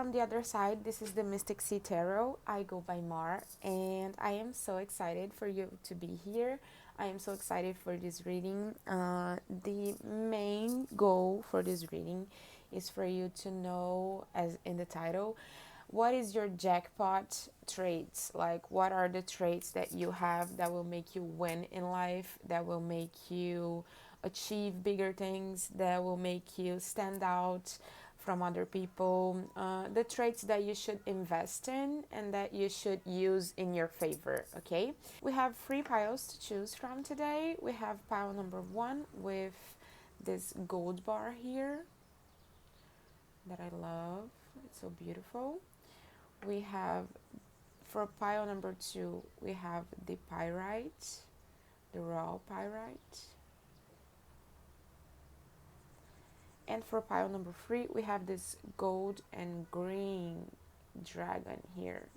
from the other side, this is the Mystic Sea Tarot. I go by Mar, and I am so excited for you to be here. I am so excited for this reading. The main goal for this reading is for you to know, as in the title, what is your jackpot traits? Like, what are the traits that you have that will make you win in life, that will make you achieve bigger things, that will make you stand out from other people, the traits that you should invest in and that you should use in your favor. Okay, we have 3 piles to choose from today. We have pile number 1 with this gold bar here that I love. It's so beautiful. We have, for pile number 2, we have the pyrite, the raw pyrite. And for pile number 3, we have this gold and green dragon here.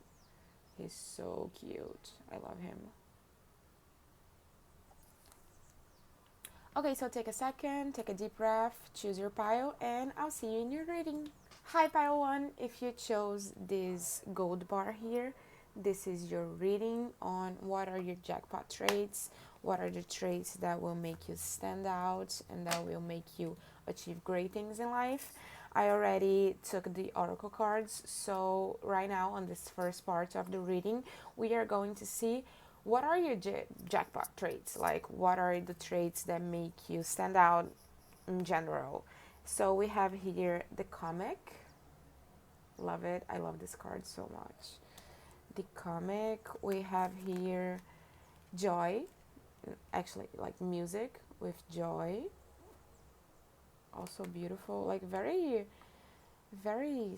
He's so cute. I love him. Okay, so take a second, take a deep breath, choose your pile, and I'll see you in your reading. Hi, pile 1. If you chose this gold bar here, this is your reading on what are your jackpot traits, what are the traits that will make you stand out and that will make you achieve great things in life. I already took the oracle cards, so right now on this first part of the reading, we are going to see what are your jackpot traits, like what are the traits that make you stand out in general. So we have here the comic. Love it. I love this card so much. The comic. We have here joy, actually like music with joy. Also beautiful, like very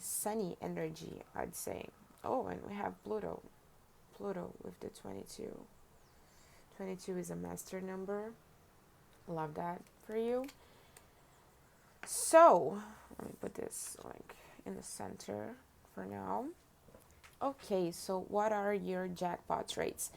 sunny energy, I'd say. Oh, and we have Pluto with the 22. 22 is a master number. Love that for you. So let me put this like in the center for now. Okay, so what are your jackpot traits?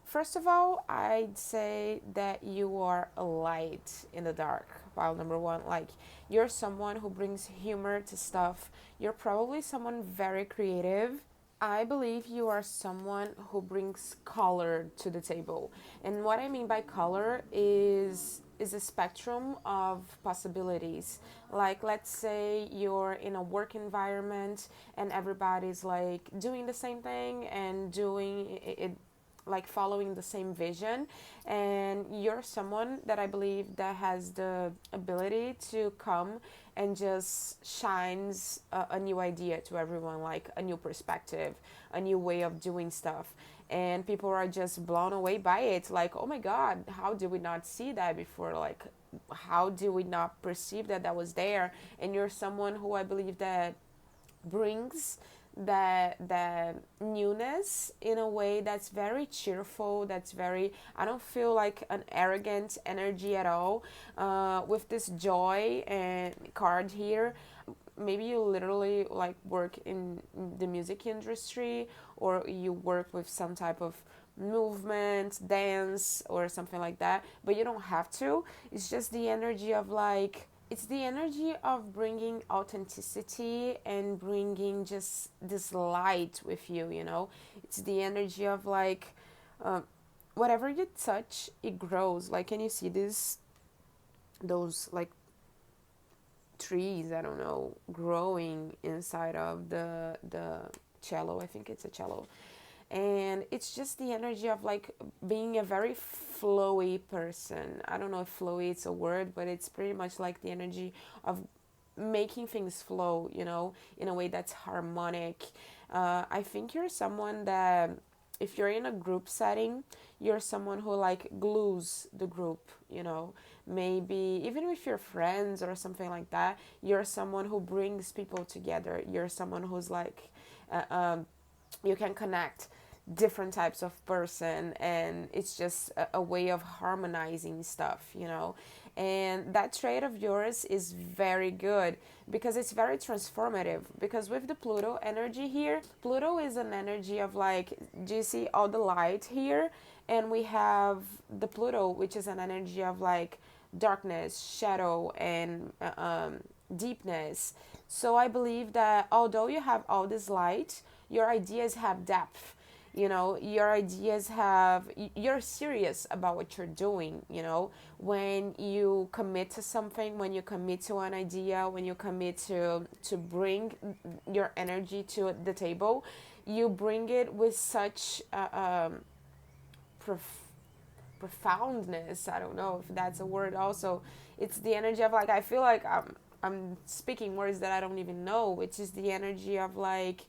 First of all, I'd say that you are a light in the dark. Pile number 1, like you're someone who brings humor to stuff. You're probably someone very creative. I believe you are someone who brings color to the table. And what I mean by color is a spectrum of possibilities. Like, let's say you're in a work environment and everybody's like doing the same thing and doing it, like following the same vision, and you're someone that I believe that has the ability to come and just shines a new idea to everyone, like a new perspective, a new way of doing stuff, and people are just blown away by it, like, oh my god, how did we not see that before, like how did we not perceive that that was there. And you're someone who I believe that brings that newness in a way that's very cheerful, that's very, I don't feel like an arrogant energy at all. With this joy and card here, maybe you literally like work in the music industry, or you work with some type of movement, dance, or something like that, but you don't have to. It's just the energy of like, it's the energy of bringing authenticity and bringing just this light with you, you know. It's the energy of like, whatever you touch, it grows. Like, can you see this, those like trees, I don't know, growing inside of the cello? I think it's a cello. And it's just the energy of like being a very flowy person. I don't know if flowy is a word, but it's pretty much like the energy of making things flow, you know, in a way that's harmonic. I think you're someone that, if you're in a group setting, you're someone who like glues the group, you know. Maybe even with your friends or something like that, you're someone who brings people together. You're someone who's like, you can connect different types of person, and it's just a way of harmonizing stuff, you know. And that trait of yours is very good because it's very transformative, because with the Pluto energy here, Pluto is an energy of like, do you see all the light here? And we have the Pluto, which is an energy of like darkness, shadow, and deepness. So I believe that although you have all this light, your ideas have depth. You know, your ideas have, you're serious about what you're doing, you know, when you commit to something, when you commit to an idea, when you commit to bring your energy to the table, you bring it with such prof- profoundness. I don't know if that's a word. Also, it's the energy of like, I feel like I'm speaking words that I don't even know, which is the energy of like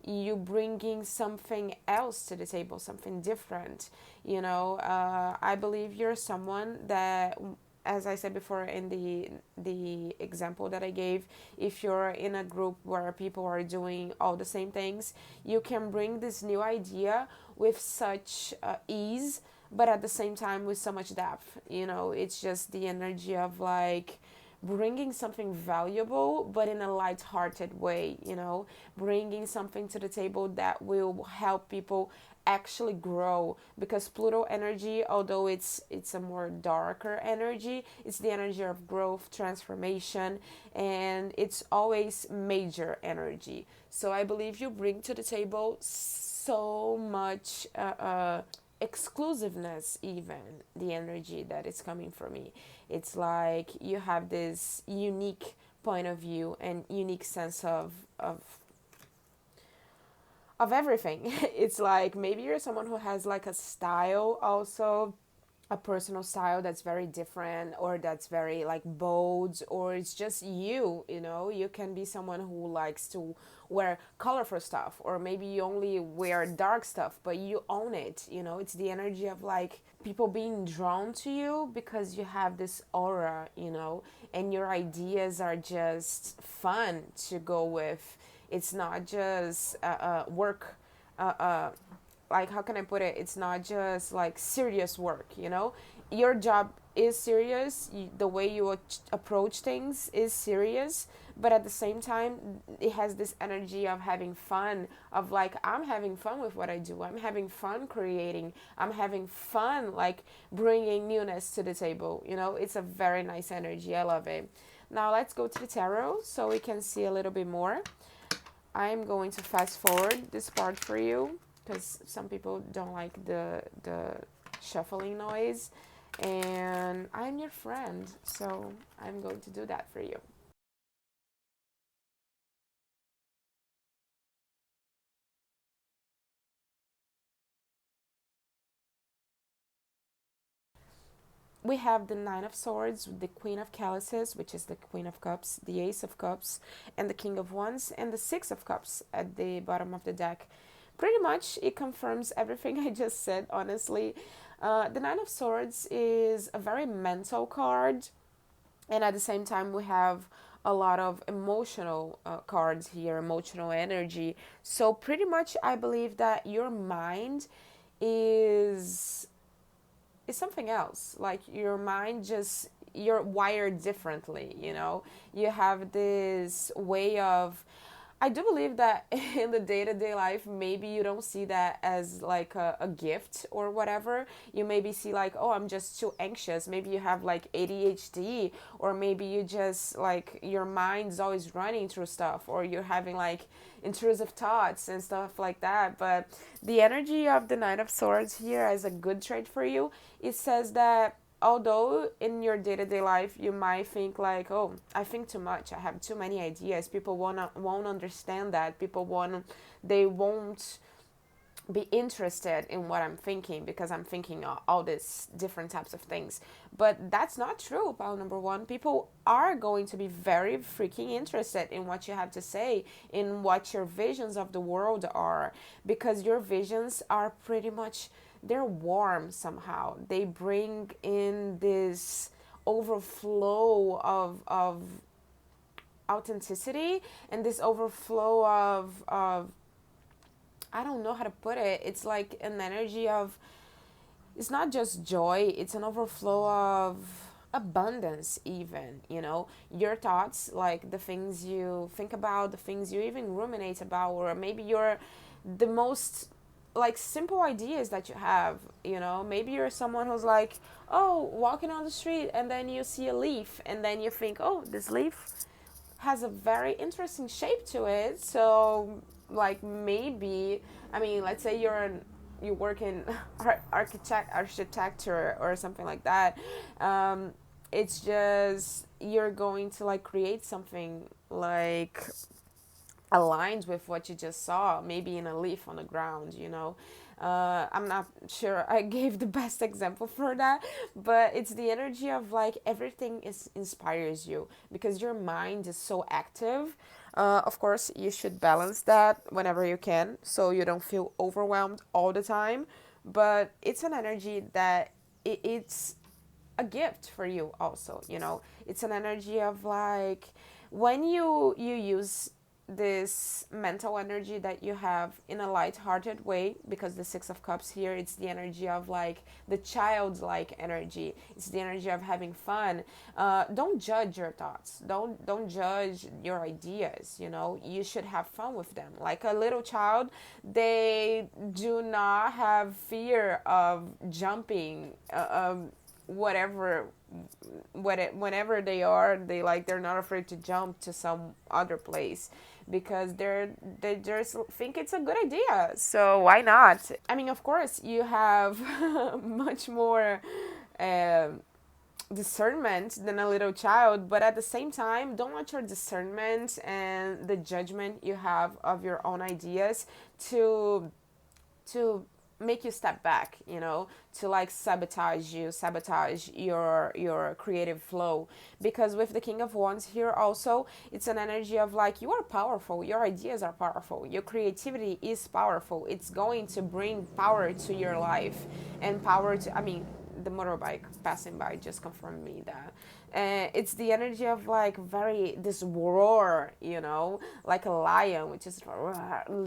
you bringing something else to the table, something different. You know, I believe you're someone that, as I said before in the example that I gave, if you're in a group where people are doing all the same things, you can bring this new idea with such ease, but at the same time with so much depth. You know, it's just the energy of like bringing something valuable but in a light-hearted way, you know, bringing something to the table that will help people actually grow, because Pluto energy, although it's a more darker energy, it's the energy of growth, transformation, and it's always major energy. So I believe you bring to the table so much exclusiveness, even the energy that is coming from me. It's like you have this unique point of view and unique sense of everything. It's like maybe you're someone who has like a style also, a personal style that's very different, or that's very like bold, or it's just you know, you can be someone who likes to wear colorful stuff, or maybe you only wear dark stuff but you own it, you know. It's the energy of like people being drawn to you because you have this aura, you know, and your ideas are just fun to go with. It's not just work, uh, uh, like how can I put it? It's not just like serious work, you know. Your job is serious. The way you approach things is serious, but at the same time, it has this energy of having fun. Of like, I'm having fun with what I do. I'm having fun creating. I'm having fun like bringing newness to the table. You know, it's a very nice energy. I love it. Now let's go to the tarot so we can see a little bit more. I'm going to fast forward this part for you because some people don't like the shuffling noise, and I'm your friend, so I'm going to do that for you. We have the Nine of Swords, the Queen of Chalices, which is the Queen of Cups, the Ace of Cups, and the King of Wands, and the Six of Cups at the bottom of the deck. Pretty much, it confirms everything I just said, honestly. The Nine of Swords is a very mental card, and at the same time, we have a lot of emotional cards here, emotional energy. So, pretty much, I believe that your mind is is something else. Like your mind just, you're wired differently, you know. You have this way of, I do believe that in the day-to-day life, maybe you don't see that as like a gift or whatever. You maybe see like, oh, I'm just too anxious. Maybe you have like ADHD, or maybe you just like your mind's always running through stuff, or you're having like intrusive thoughts and stuff like that. But the energy of the Knight of Swords here as a good trait for you, it says that although in your day-to-day life you might think like, oh, I think too much, I have too many ideas, people won't understand that, people won't, they won't be interested in what I'm thinking because I'm thinking all these different types of things. But that's not true, pal number one. People are going to be very freaking interested in what you have to say, in what your visions of the world are, because your visions are pretty much, they're warm somehow. They bring in this overflow of authenticity, and this overflow of I don't know how to put it. It's like an energy of, it's not just joy, it's an overflow of abundance, even, you know. Your thoughts, like the things you think about, the things you even ruminate about, or maybe you're the most like simple ideas that you have, you know. Maybe you're someone who's like, oh, walking on the street and then you see a leaf and then you think, oh, this leaf has a very interesting shape to it. So like maybe, I mean, let's say you work in architecture or something like that. It's just you're going to like create something like aligned with what you just saw, maybe in a leaf on the ground, you know. I'm not sure I gave the best example for that, but it's the energy of like everything is inspires you because your mind is so active. Of course, you should balance that whenever you can so you don't feel overwhelmed all the time. But it's an energy that it's a gift for you also, you know. It's an energy of like when you use this mental energy that you have in a light-hearted way, because the Six of Cups here, it's the energy of like the childlike energy, it's the energy of having fun. Don't judge your thoughts, don't judge your ideas, you know. You should have fun with them. Like a little child, they do not have fear of jumping, whatever whenever they like, they're not afraid to jump to some other place because they just think it's a good idea, so why not? I mean, of course you have much more um discernment than a little child, but at the same time, don't let your discernment and the judgment you have of your own ideas to make you step back, you know, to like sabotage your creative flow. Because with the King of Wands here also, it's an energy of like you are powerful, your ideas are powerful, your creativity is powerful, it's going to bring power to your life and power to, I mean, the motorbike passing by just confirmed me that. It's the energy of like very this roar, you know, like a lion, which is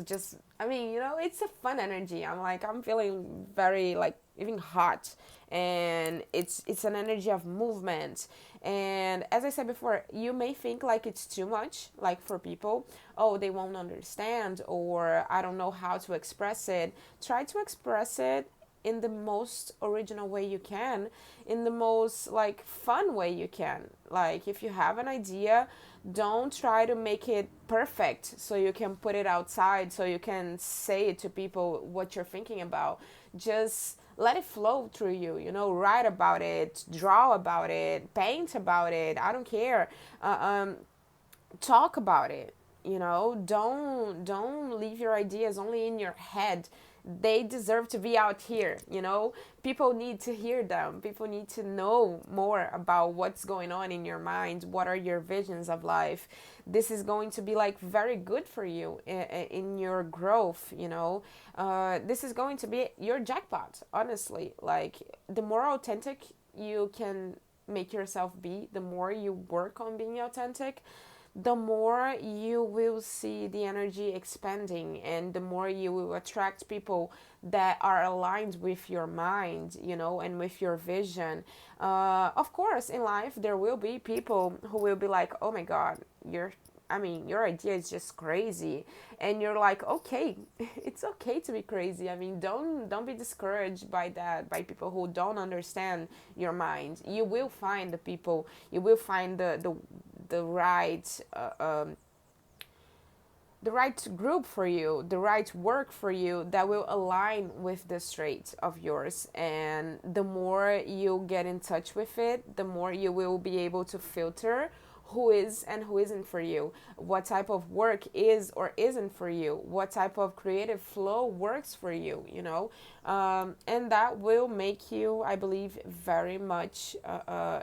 just, I mean, you know, it's a fun energy. I'm feeling very like even hot, and it's an energy of movement. And as I said before, you may think like it's too much, like for people, oh, they won't understand, or I don't know how to express it. Try to express it in the most original way you can, in the most like fun way you can. Like if you have an idea, don't try to make it perfect so you can put it outside, so you can say it to people what you're thinking about. Just let it flow through you, you know. Write about it, draw about it, paint about it, I don't care. Talk about it, you know. Don't leave your ideas only in your head. They deserve to be out here, you know. People need to hear them, people need to know more about what's going on in your mind, what are your visions of life. This is going to be like very good for you in your growth, you know. This is going to be your jackpot, honestly. Like the more authentic you can make yourself be, the more you work on being authentic, the more you will see the energy expanding, and the more you will attract people that are aligned with your mind, you know, and with your vision. Of course, in life, there will be people who will be like, oh my God, your idea is just crazy. And you're like, okay, it's okay to be crazy. I mean, don't be discouraged by that, by people who don't understand your mind. You will find the people, you will find the right the right group for you, the right work for you that will align with this trait of yours. And the more you get in touch with it, the more you will be able to filter who is and who isn't for you, what type of work is or isn't for you, what type of creative flow works for you, you know. And that will make you, I believe, very much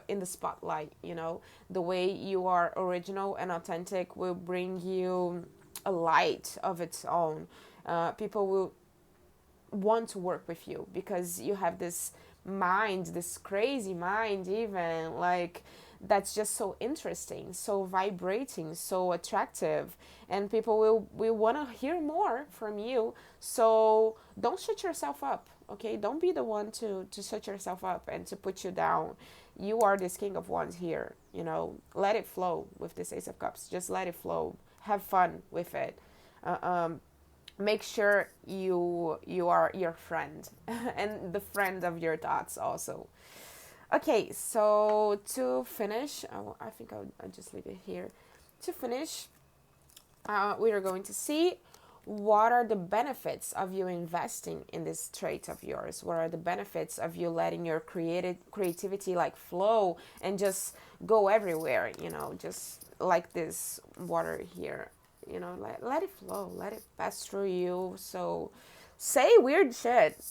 in the spotlight, you know. The way you are original and authentic will bring you a light of its own. People will want to work with you because you have this mind, this crazy mind, even like that's just so interesting, so vibrating, so attractive, and people will want to hear more from you. So don't shut yourself up, okay? Don't be the one to shut yourself up and to put you down. You are this King of Wands here, you know. Let it flow with this Ace of Cups. Just let it flow. Have fun with it. Make sure you are your friend and the friend of your thoughts also. Okay, so to finish, I think I'll just leave it here. to finish, we are going to see what are the benefits of you investing in this trait of yours. What are the benefits of you letting your creativity like flow and just go everywhere, you know, just like this water here, you know, let it flow, let it pass through you. So say weird shit.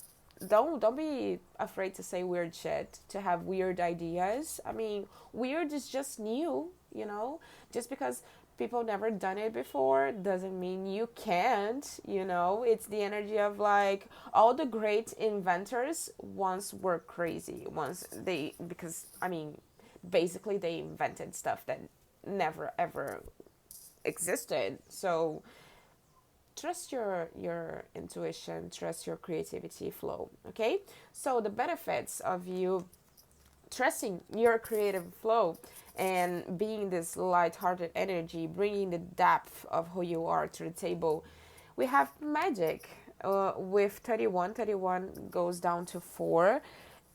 Don't be afraid to say weird shit, to have weird ideas. I mean, weird is just new, you know? Just because people never done it before doesn't mean you can't, you know? It's the energy of like all the great inventors once were crazy. Once they, because I mean, basically they invented stuff that never ever existed. So trust your intuition, trust your creativity flow. Okay, so the benefits of you trusting your creative flow and being this light-hearted energy, bringing the depth of who you are to the table. We have magic with 31. 31 goes down to 4,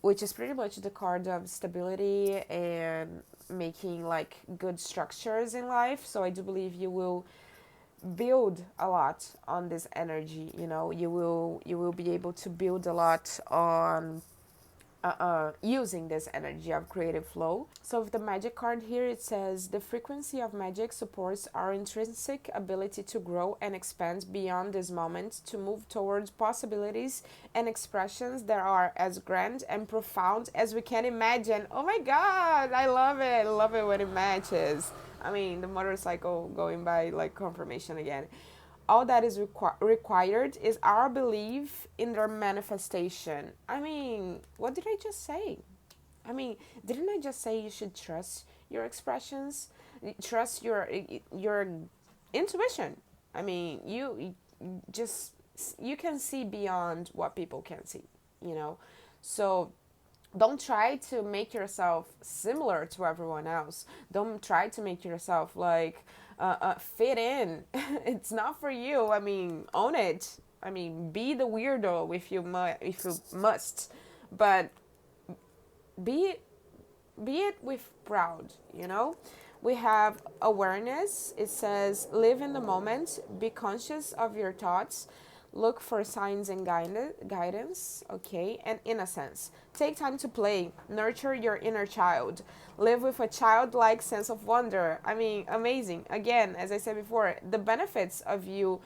which is pretty much the card of stability and making like good structures in life. So I do believe you will build a lot on this energy. You know, you will be able to build a lot on using this energy of creative flow. So with the magic card here, it says the frequency of magic supports our intrinsic ability to grow and expand beyond this moment, to move towards possibilities and expressions that are as grand and profound as we can imagine. Oh my god, I love it. I love it when it matches. I mean, the motorcycle going by like confirmation again. All that is required is our belief in their manifestation. I mean, what did I just say? I mean, didn't I just say you should trust your expressions, trust your intuition? I mean, you just, you can see beyond what people can see, you know. So don't try to make yourself similar to everyone else. Don't try to make yourself like fit in. It's not for you. I mean, own it. I mean, be the weirdo if you must, but be it with proud. You know, we have awareness. It says live in the moment. Be conscious of your thoughts. Look for signs and guidance, okay, and innocence. Take time to play, nurture your inner child, live with a childlike sense of wonder. I mean, amazing. Again, as I said before, the benefits of you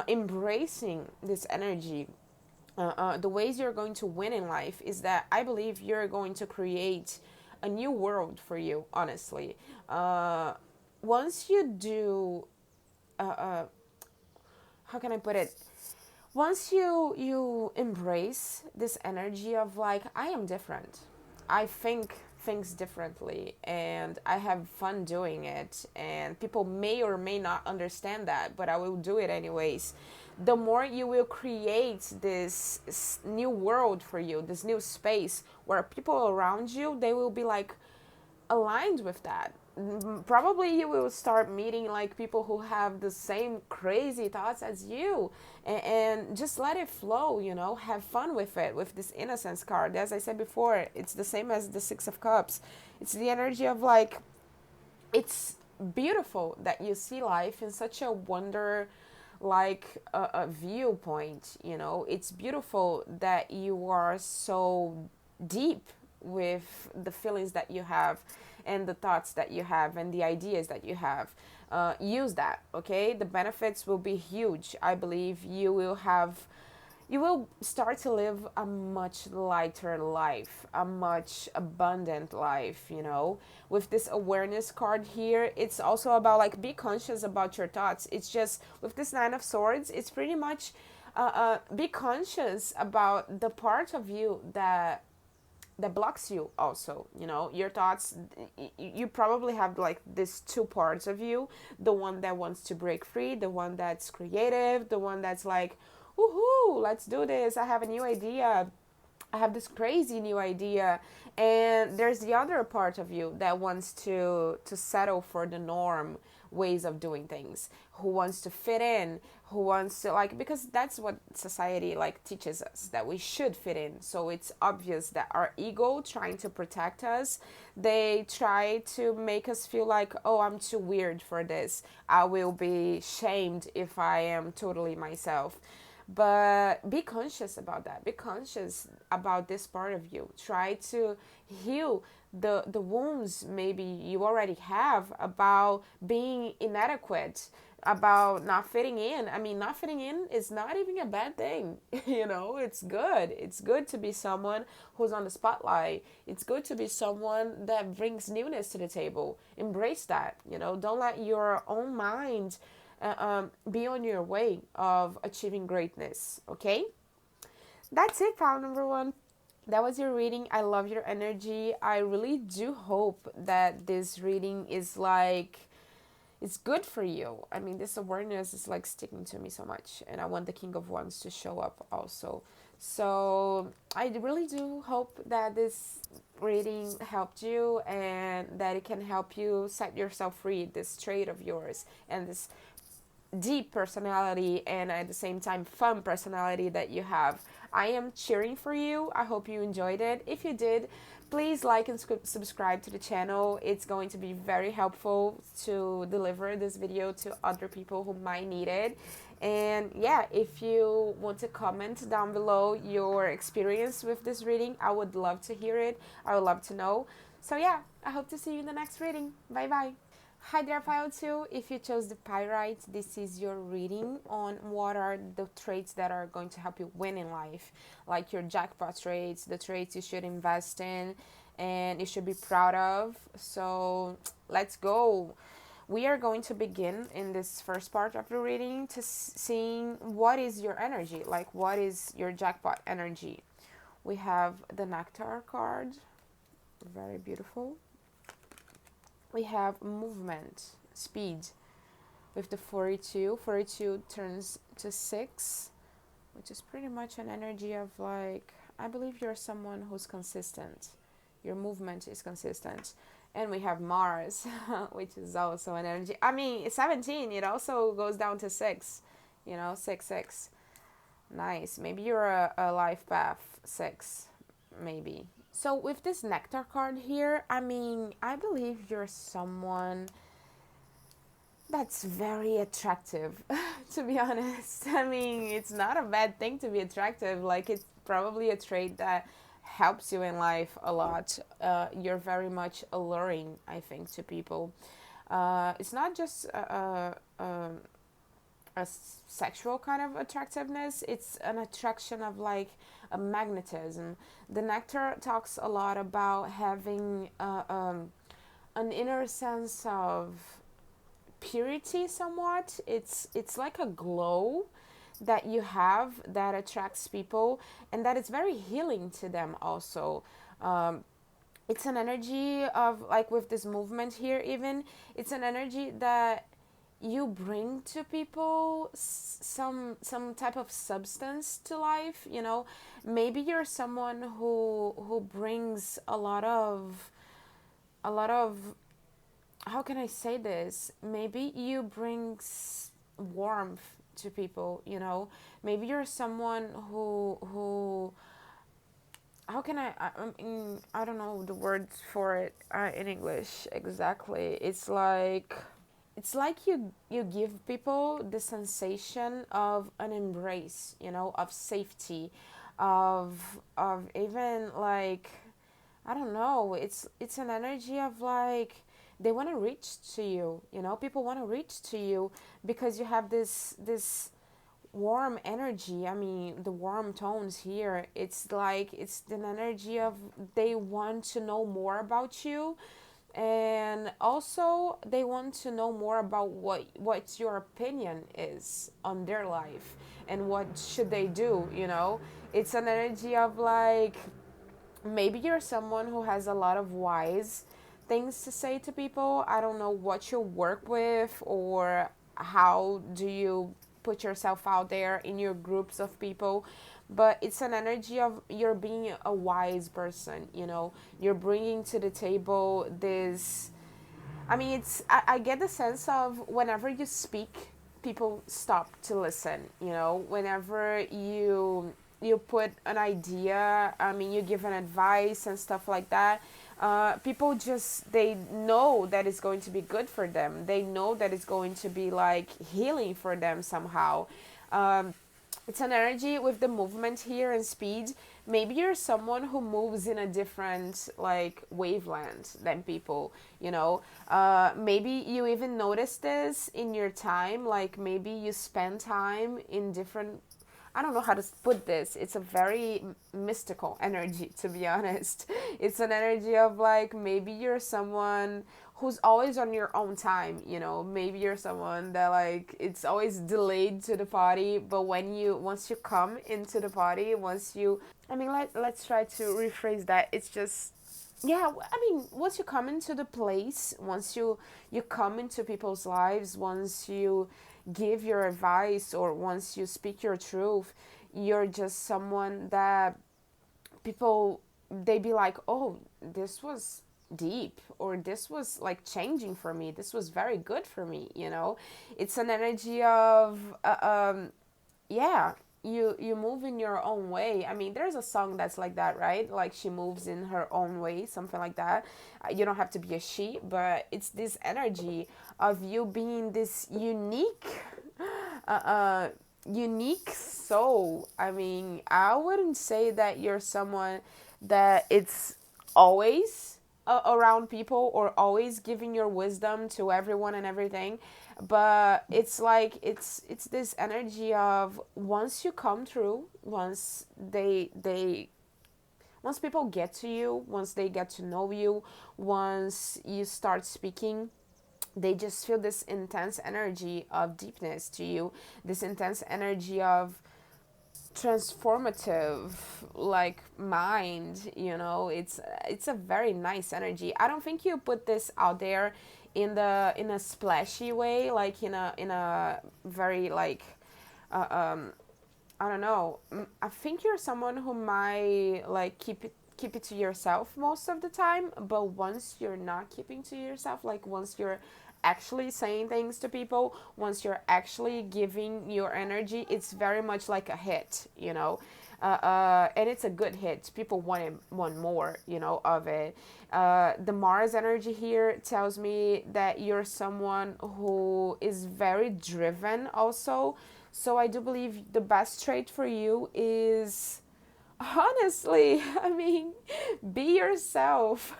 embracing this energy, the ways you're going to win in life is that I believe you're going to create a new world for you, honestly. Once you do, how can I put it? Once you embrace this energy of like, I am different, I think things differently, and I have fun doing it, and people may or may not understand that, but I will do it anyways, the more you will create this new world for you, this new space where people around you, they will be like aligned with that. Probably you will start meeting like people who have the same crazy thoughts as you, and just let it flow, you know, have fun with it, with this innocence card. As I said before, it's the same as the 6 of Cups. It's the energy of like, it's beautiful that you see life in such a wonder like a viewpoint, you know. It's beautiful that you are so deep with the feelings that you have and the thoughts that you have and the ideas that you have. Use that, okay? The benefits will be huge. I believe you will start to live a much lighter life, a much abundant life, you know. With this awareness card here, it's also about like, be conscious about your thoughts. It's just with this 9 of Swords, it's pretty much be conscious about the part of you that blocks you also, you know. Your thoughts, you probably have like these 2 parts of you, the one that wants to break free, the one that's creative, the one that's like, woohoo, let's do this, I have a new idea, I have this crazy new idea. And there's the other part of you that wants to settle for the norm ways of doing things, who wants to fit in, who wants to, like, because that's what society like teaches us, that we should fit in. So it's obvious that our ego trying to protect us, they try to make us feel like, oh, I'm too weird for this, I will be shamed if I am totally myself. But be conscious about that, be conscious about this part of you, try to heal the wounds maybe you already have about being inadequate, about not fitting in. I mean, not fitting in is not even a bad thing. You know, it's good. It's good to be someone who's on the spotlight. It's good to be someone that brings newness to the table. Embrace that. You know, don't let your own mind be on your way of achieving greatness. Okay? That's it, pal number one. That was your reading. I love your energy. I really do hope that this reading is like, it's good for you. I mean, this awareness is like sticking to me so much, and I want the King of Wands to show up also. So I really do hope that this reading helped you and that it can help you set yourself free, this trait of yours and this deep personality and at the same time fun personality that you have. I am cheering for you. I hope you enjoyed it. If you did, please like and subscribe to the channel. It's going to be very helpful to deliver this video to other people who might need it. And yeah, if you want to comment down below your experience with this reading, I would love to hear it. I would love to know. So yeah, I hope to see you in the next reading. Bye bye. Hi there, Pile 2. If you chose the Pyrite, this is your reading on what are the traits that are going to help you win in life. Like your jackpot traits, the traits you should invest in and you should be proud of. So let's go. We are going to begin in this first part of the reading to seeing what is your energy, like what is your jackpot energy. We have the Nectar card, very beautiful. We have movement, speed, with the 42. 42 turns to 6, which is pretty much an energy of like, I believe you're someone who's consistent. Your movement is consistent. And we have Mars, which is also an energy. I mean, 17, it also goes down to 6, you know, 6, 6. Nice. Maybe you're a life path 6, maybe. So with this Nectar card here, I mean, I believe you're someone that's very attractive, to be honest. I mean, it's not a bad thing to be attractive. Like, it's probably a trait that helps you in life a lot. You're very much alluring, I think, to people. It's not just a sexual kind of attractiveness, it's an attraction of like a magnetism. The Nectar talks a lot about having an inner sense of purity somewhat. It's like a glow that you have that attracts people and that is very healing to them also. It's an energy of like, with this movement here, even it's an energy that you bring to people some type of substance to life, you know. Maybe you're someone who brings a lot of how can I say this? Maybe you bring warmth to people, you know. Maybe you're someone who how can I don't know the words for it in English exactly. It's like you give people the sensation of an embrace, you know, of safety, of even like, I don't know, it's an energy of like they want to reach to you, you know, people want to reach to you because you have this warm energy. I mean, the warm tones here, it's like it's an energy of they want to know more about you. And also they want to know more about what your opinion is on their life and what should they do, you know. It's an energy of like, maybe you're someone who has a lot of wise things to say to people. I don't know what you work with or how do you put yourself out there in your groups of people, but it's an energy of you're being a wise person, you know. You're bringing to the table this, I mean, I get the sense of whenever you speak, people stop to listen, you know. Whenever you put an idea, I mean, you give an advice and stuff like that, people just, they know that it's going to be good for them. They know that it's going to be like healing for them somehow. Um, it's an energy with the movement here and speed. Maybe you're someone who moves in a different like wavelength than people, you know. Maybe you even notice this in your time, like maybe you spend time in different, I don't know how to put this. It's a very mystical energy, to be honest. It's an energy of like maybe you're someone who's always on your own time, you know. Maybe you're someone that like it's always delayed to the party, but when you once you come into the party, once you, I mean, let's try to rephrase that. It's just, yeah, I mean, once you come into the place, once you come into people's lives, once you give your advice or once you speak your truth, you're just someone that people, they be like, oh, this was deep, or this was like changing for me, this was very good for me, you know. It's an energy of yeah, you move in your own way. I mean, there's a song that's like that, right? Like she moves in her own way, something like that. You don't have to be a she, but it's this energy of you being this unique uh, uh unique soul. I mean, I wouldn't say that you're someone that it's always around people or always giving your wisdom to everyone and everything, but it's like it's this energy of once you come through, once they once people get to you, once they get to know you, once you start speaking, they just feel this intense energy of deepness to you, this intense energy of transformative like mind, you know. It's a very nice energy. I don't think you put this out there in a splashy way, like in a very like uh, um I don't know. I think you're someone who might like keep it to yourself most of the time, but once you're not keeping to yourself, like once you're actually saying things to people, once you're actually giving your energy, it's very much like a hit, you know. And it's a good hit. People want more, you know, of it. The Mars energy here tells me that you're someone who is very driven also. So I do believe the best trait for you is, honestly, I mean, be yourself.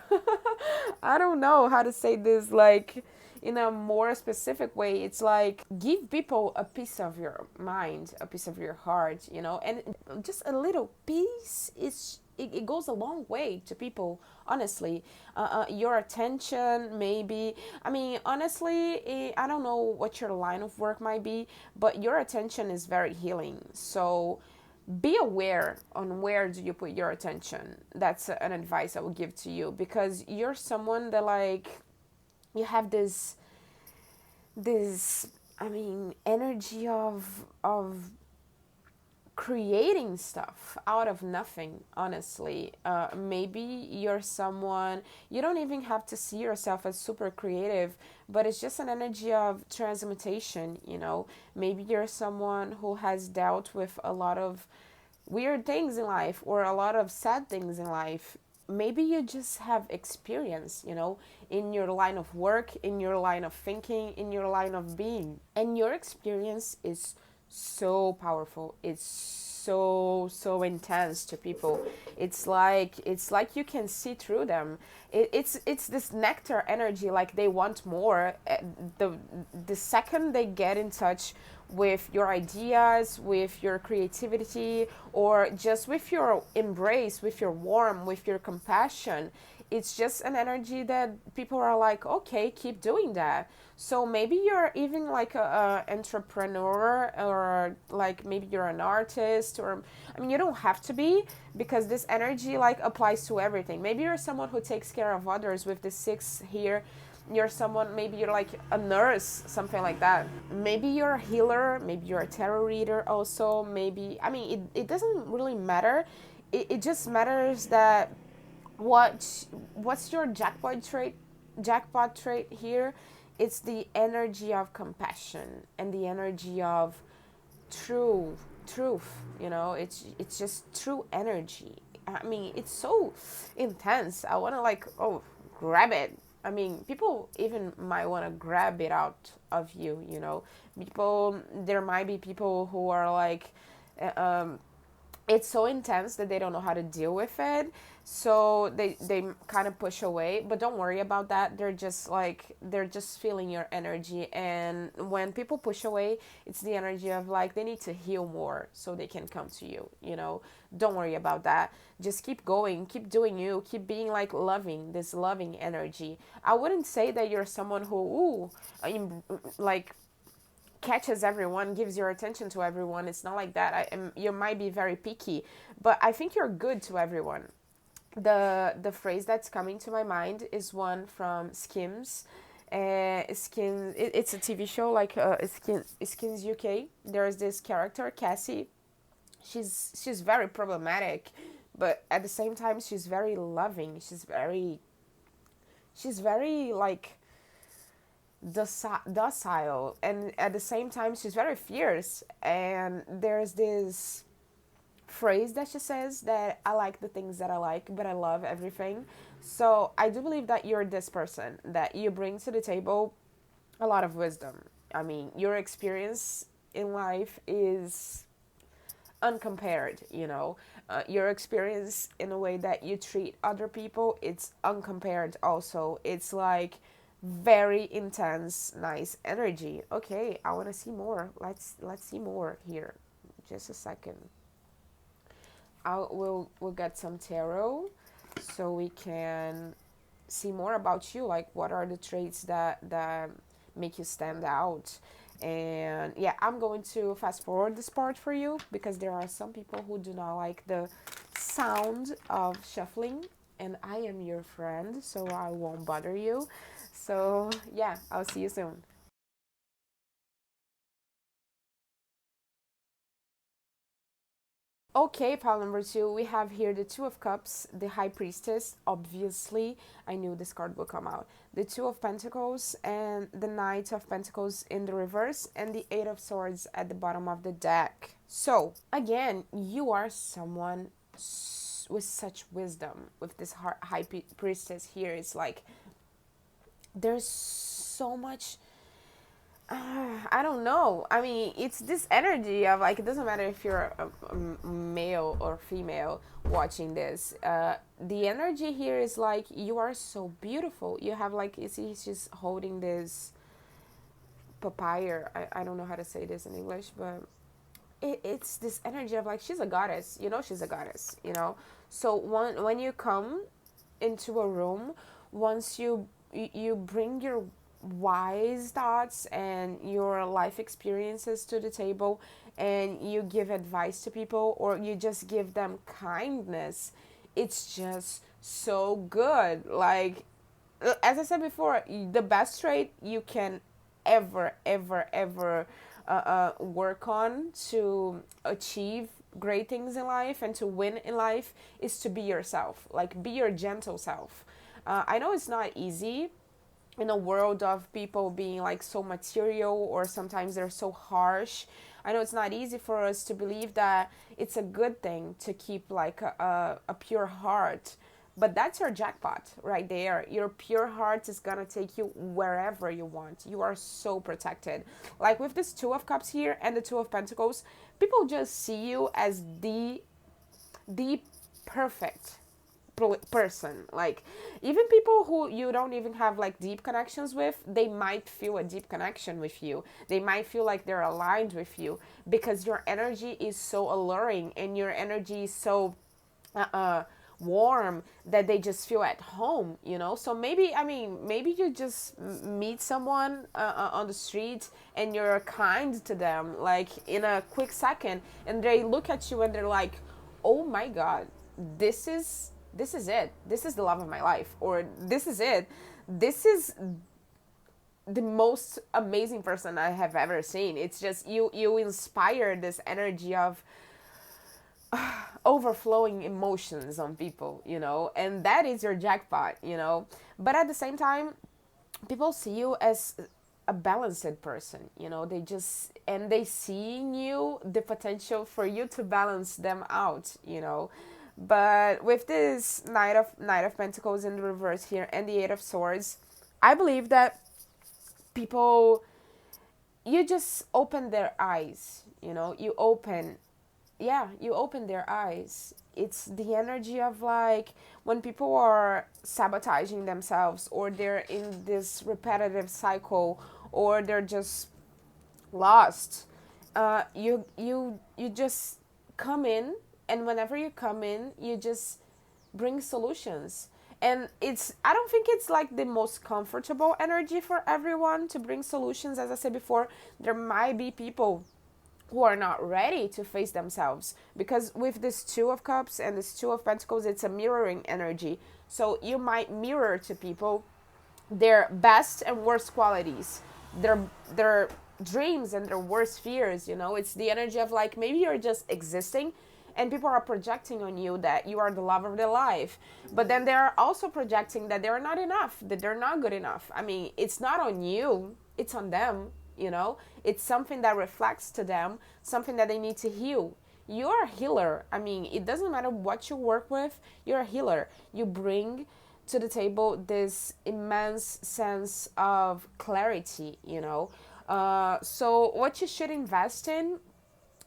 I don't know how to say this like in a more specific way. It's like give people a piece of your mind, a piece of your heart, you know, and just a little piece is it goes a long way to people, honestly. Your attention, maybe. I mean, honestly, I don't know what your line of work might be, but your attention is very healing. So be aware on where do you put your attention. That's an advice I would give to you, because you're someone that like you have this I mean energy of creating stuff out of nothing, honestly. Maybe you're someone, you don't even have to see yourself as super creative, but it's just an energy of transmutation, you know. Maybe you're someone who has dealt with a lot of weird things in life or a lot of sad things in life. Maybe you just have experience, you know, in your line of work, in your line of thinking, in your line of being. And your experience is so powerful. It's so intense to people. It's like you can see through them. It's this nectar energy, like they want more. The second they get in touch with your ideas, with your creativity, or just with your embrace, with your warmth, with your compassion, it's just an energy that people are like, okay, keep doing that. So maybe you're even like a entrepreneur, or like maybe you're an artist, or I mean, you don't have to be, because this energy like applies to everything. Maybe you're someone who takes care of others with the six here. you're someone, maybe you're like a nurse, something like that. Maybe you're a healer, maybe you're a tarot reader also, maybe, I mean, it doesn't really matter. It just matters that what's your jackpot trait here. It's the energy of compassion and the energy of truth, you know. It's just true energy. I mean, it's so intense. I want to like, oh, grab it. I mean, people even might want to grab it out of you, you know. People, there might be people who are like, um it's so intense that they don't know how to deal with it, so they kind of push away. But don't worry about that. They're just like, they're just feeling your energy. And when people push away, it's the energy of like, they need to heal more so they can come to you, you know. Don't worry about that. Just keep going, keep doing you, keep being like loving, this loving energy. I wouldn't say that you're someone who, like, catches everyone, gives your attention to everyone. It's not like that. You might be very picky, but I think you're good to everyone. The phrase that's coming to my mind is one from Skims. It's a TV show, like Skins UK. There's this character, Cassie. She's very problematic, but at the same time she's very loving. She's very like docile, and at the same time she's very fierce. And there's this phrase that she says that I like the things that I like, but I love everything. So I do believe that you're this person, that you bring to the table a lot of wisdom. I mean, your experience in life is uncompared, you know. Your experience in a way that you treat other people, it's uncompared also. It's like very intense, nice energy. Okay, I want to see more. Let's see more here. Just a second. We'll get some tarot so we can see more about you. Like, what are the traits that make you stand out? And yeah, I'm going to fast forward this part for you because there are some people who do not like the sound of shuffling, and I am your friend, so I won't bother you. So yeah, I'll see you soon. Okay, pile number two, we have here the Two of Cups, the High Priestess. Obviously, I knew this card would come out. The Two of Pentacles and the Knight of Pentacles in the reverse, and the Eight of Swords at the bottom of the deck. So, again, you are someone with such wisdom. With this High Priestess here, it's like there's so much. I don't know. I mean, it's this energy of like, it doesn't matter if you're a male or female watching this. The energy here is like, you are so beautiful. You have like, you see, she's holding this papaya. I don't know how to say this in English, but it's this energy of like, she's a goddess. You know, she's a goddess, you know. So when you come into a room, once you bring your wise thoughts and your life experiences to the table, and you give advice to people, or you just give them kindness, it's just so good. Like, as I said before, the best trait you can ever work on to achieve great things in life and to win in life is to be yourself. Like, be your gentle self. I know it's not easy in a world of people being like so material, or sometimes they're so harsh. I know it's not easy for us to believe that it's a good thing to keep like a pure heart, but that's your jackpot right there. Your pure heart is gonna take you wherever you want. You are so protected. Like with this Two of Cups here and the Two of Pentacles, people just see you as the perfect person. Like, even people who you don't even have like deep connections with, they might feel a deep connection with you. They might feel like they're aligned with you because your energy is so alluring and your energy is so warm that they just feel at home, you know. So maybe, I mean, maybe you just meet someone on the street and you're kind to them like in a quick second, and they look at you and they're like, oh my god, this is it. This is the love of my life. Or this is it. This is the most amazing person I have ever seen. It's just you inspire this energy of overflowing emotions on people, and that is your jackpot. But at the same time, people see you as a balanced person, they see in you the potential for you to balance them out. But with this Knight of Pentacles in the reverse here and the Eight of Swords, I believe that people, you just open their eyes, you open their eyes. It's the energy of like when people are sabotaging themselves, or they're in this repetitive cycle, or they're just lost. You just come in, and whenever you come in, you just bring solutions. And I don't think it's like the most comfortable energy for everyone to bring solutions. As I said before, there might be people who are not ready to face themselves, because with this Two of Cups and this Two of Pentacles, it's a mirroring energy. So you might mirror to people their best and worst qualities, their dreams and their worst fears. It's the energy of like, maybe you're just existing and people are projecting on you that you are the love of their life, but then they're also projecting that they're not enough, that they're not good enough. I mean, it's not on you, it's on them. It's something that reflects to them, something that they need to heal. You're a healer. I mean, it doesn't matter what you work with, you're a healer. You bring to the table this immense sense of clarity. So what you should invest in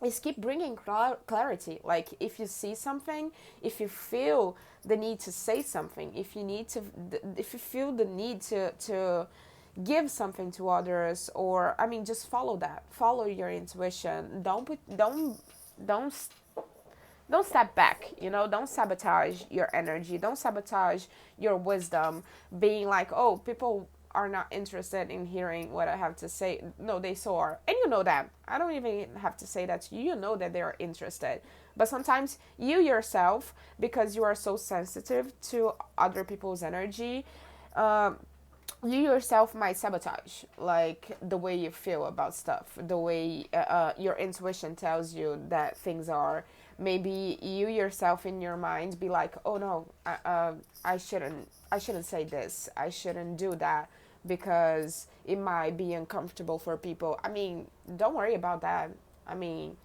is keep bringing clarity. Like, if you see something, if you feel the need to say something, if you feel the need to give something to others, or I mean, just follow your intuition. Don't step back. Don't sabotage your energy, don't sabotage your wisdom, being like, oh, people are not interested in hearing what I have to say. No, they so are. And you know that. I don't even have to say that to you. You know that they are interested. But sometimes you yourself, because you are so sensitive to other people's energy, you yourself might sabotage like the way you feel about stuff, the way your intuition tells you that things are. Maybe you yourself in your mind be like, oh no, I shouldn't say this, I shouldn't do that, because it might be uncomfortable for people. I mean, don't worry about that. I mean,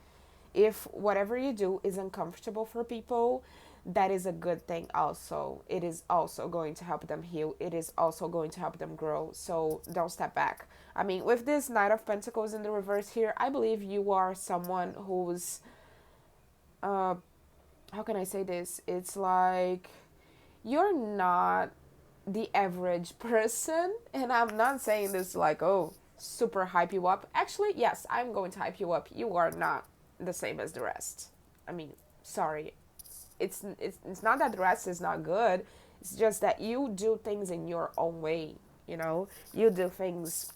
if whatever you do is uncomfortable for people, that is a good thing also. It is also going to help them heal. It is also going to help them grow. So don't step back. I mean, with this Knight of Pentacles in the reverse here, I believe you are someone who's, how can I say this? It's like, you're not the average person. And I'm not saying this like, oh, super hype you up. Actually, yes, I'm going to hype you up. You are not the same as the rest. I mean, sorry. It's not that the rest is not good. It's just that you do things in your own way. You do things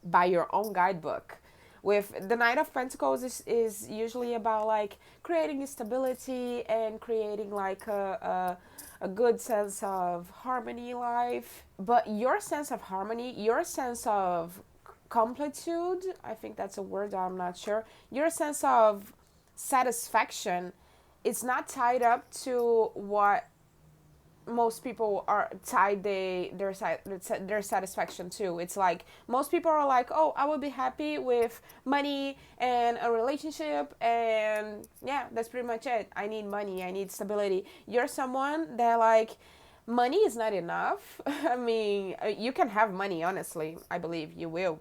by your own guidebook. With the Knight of Pentacles is usually about like creating stability and creating like a good sense of harmony in life. But your sense of harmony, your sense of completude, I think that's a word, I'm not sure. Your sense of satisfaction, it's not tied up to what most people are tied their satisfaction to. It's like most people are like, oh, I will be happy with money and a relationship, and yeah, that's pretty much it. I need money, I need stability. You're someone that like, money is not enough. I mean, you can have money, honestly, I believe you will,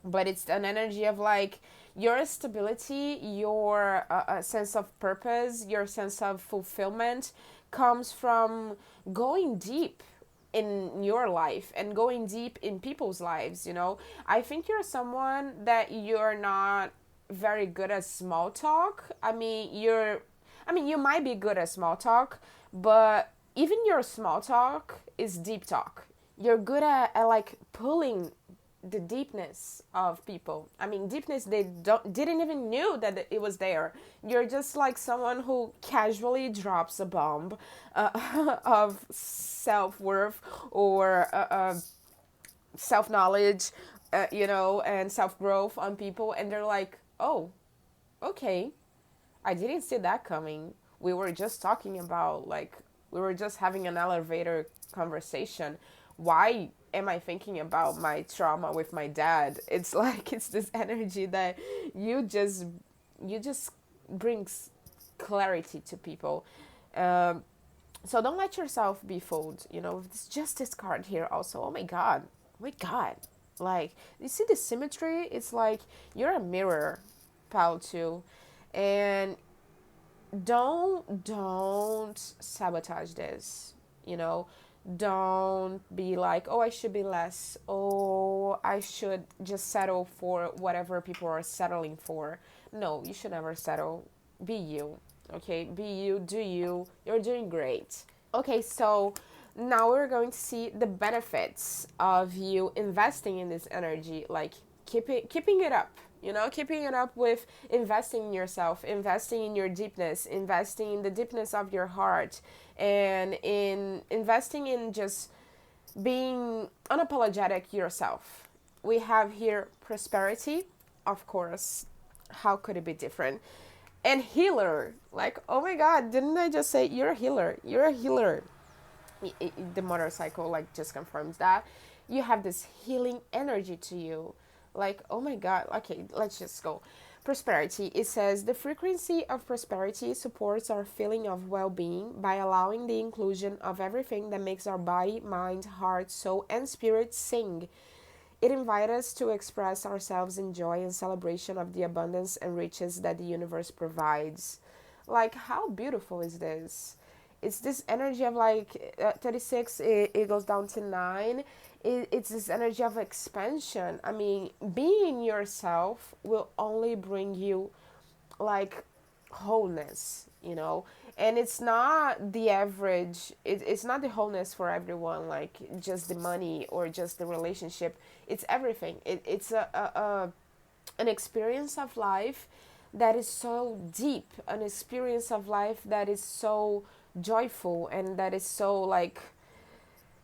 but it's an energy of like your stability, your sense of purpose, your sense of fulfillment comes from going deep in your life and going deep in people's lives. I think you're someone that you're not very good at small talk. I mean, you might be good at small talk, but even your small talk is deep talk. You're good at like pulling the deepness of people. I mean, deepness they didn't even knew that it was there. You're just like someone who casually drops a bomb of self-worth, or self-knowledge, and self-growth on people, and they're like, oh, okay, I didn't see that coming. We were just talking about, like, we were just having an elevator conversation. Why am I thinking about my trauma with my dad? It's like, it's this energy that you just brings clarity to people. Um, so don't let yourself be fooled. It's just this card here also. Oh my God. Oh my God. Like, you see the symmetry? It's like you're a mirror, pal, too. And don't sabotage this, you know don't be like, oh, I should be less, oh, I should just settle for whatever people are settling for. No, you should never settle. Be you. Okay, be you, do you. You're doing great. Okay, so now we're going to see the benefits of you investing in this energy, like keeping it up. Keeping it up with investing in yourself, investing in your deepness, investing in the deepness of your heart, and in investing in just being unapologetic yourself. We have here prosperity, of course. How could it be different? And healer. Like, oh my God, didn't I just say you're a healer? You're a healer. The motorcycle, like, just confirms that. You have this healing energy to you. Like, oh my God. Okay, let's just go. Prosperity. It says the frequency of prosperity supports our feeling of well-being by allowing the inclusion of everything that makes our body, mind, heart, soul, and spirit sing. It invites us to express ourselves in joy and celebration of the abundance and riches that the universe provides. Like, how beautiful is this? It's this energy of, like, 36, it goes down to 9. It's this energy of expansion. I mean, being yourself will only bring you, like, wholeness. And it's not the average, it's not the wholeness for everyone, like just the money or just the relationship. It's everything. It's an experience of life that is so deep, an experience of life that is so joyful, and that is so, like,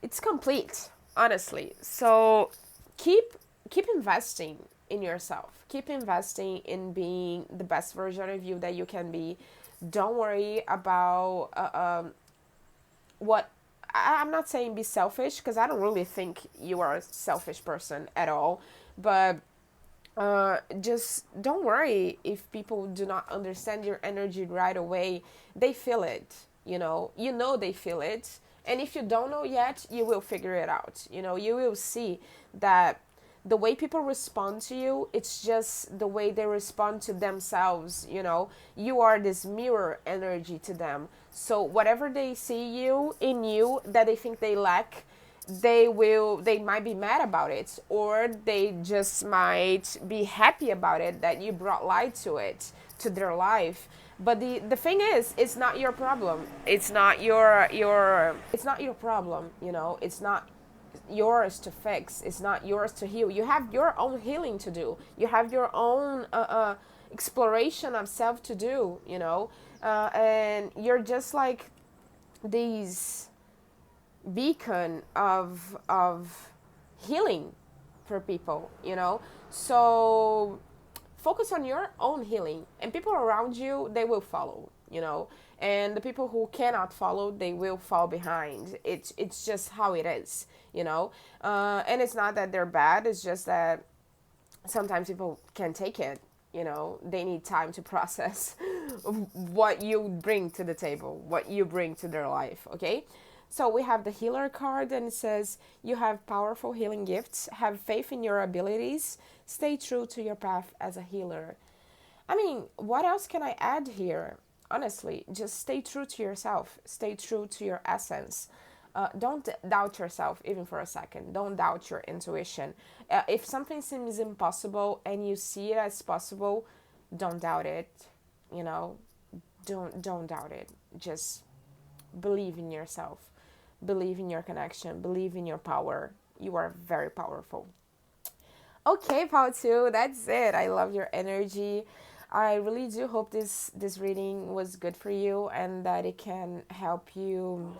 it's complete, honestly. So keep keep investing in yourself. Keep investing in being the best version of you that you can be. Don't worry about what. I'm not saying be selfish, because I don't really think you are a selfish person at all. But just don't worry if people do not understand your energy right away. They feel it. They feel it. And if you don't know yet, you will figure it out. You will see that the way people respond to you, it's just the way they respond to themselves. You are this mirror energy to them. So whatever they see in you that they think they lack, they might be mad about it, or they just might be happy about it, that you brought light to it, to their life. But the thing is, it's not your problem. It's not your problem. It's not yours to fix. It's not yours to heal. You have your own healing to do. You have your own exploration of self to do. And you're just like these beacon of healing for people. So focus on your own healing, and people around you, they will follow. And the people who cannot follow, they will fall behind. It's just how it is. And it's not that they're bad. It's just that sometimes people can't take it. They need time to process what you bring to the table, what you bring to their life. Okay. So we have the healer card, and it says you have powerful healing gifts. Have faith in your abilities. Stay true to your path as a healer. I mean, what else can I add here? Honestly, just stay true to yourself. Stay true to your essence. Don't doubt yourself even for a second. Don't doubt your intuition. If something seems impossible and you see it as possible, don't doubt it. Don't doubt it. Just believe in yourself. Believe in your connection. Believe in your power. You are very powerful. Okay, Paul 2, that's it. I love your energy. I really do hope this reading was good for you, and that it can help you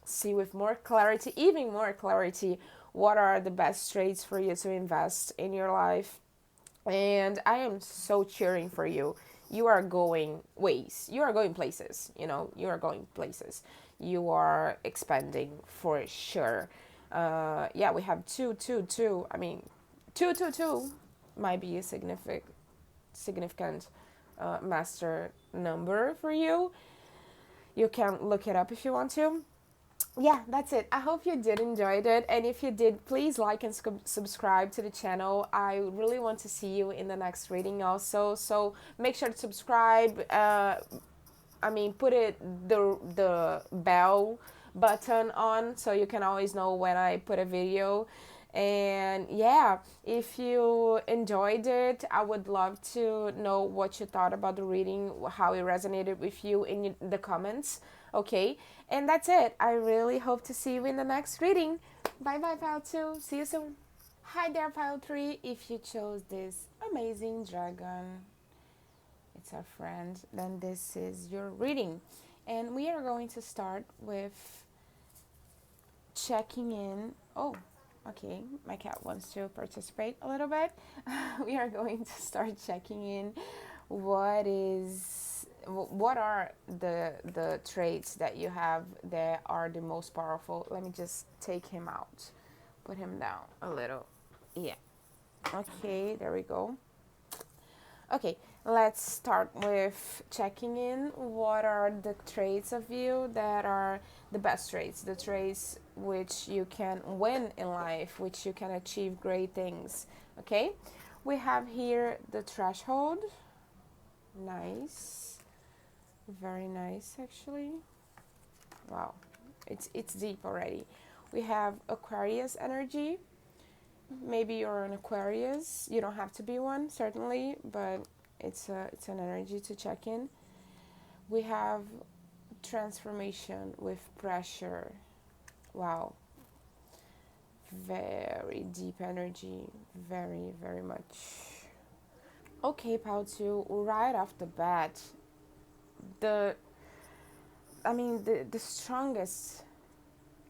see with more clarity, even more clarity, what are the best traits for you to invest in your life. And I am so cheering for you. You are going ways. You are going places. You know, you are going places. You are expanding for sure. Yeah, we have two, two, two. I mean, two, two, two might be a significant master number for you. You can look it up if you want to. Yeah, that's it. I hope you did enjoy it. And if you did, please like and subscribe to the channel. I really want to see you in the next reading also. So make sure to subscribe. Put the bell button on so you can always know when I put a video. And yeah, if you enjoyed it, I would love to know what you thought about the reading, how it resonated with you in the comments. Okay, and that's it. I really hope to see you in the next reading. Bye bye, Pile 2. See you soon. Hi there, Pile 3. If you chose this amazing dragon, it's our friend, then this is your reading. And we are going to start with checking in. Oh, okay, my cat wants to participate a little bit. We are going to start checking in. What are the traits that you have that are the most powerful? Let me just take him out, put him down a little. Yeah, okay, there we go. Okay, let's start with checking in. What are the traits of you that are the best traits, the traits which you can win in life, which you can achieve great things? Okay, we have here the threshold. Nice, very nice actually. Wow, it's deep already. We have Aquarius energy. Maybe you're an Aquarius. You don't have to be one, certainly, but it's an energy to check in. We have transformation with pressure. Wow. Very deep energy. Very, very much. Okay, Pao 2, right off the bat, the strongest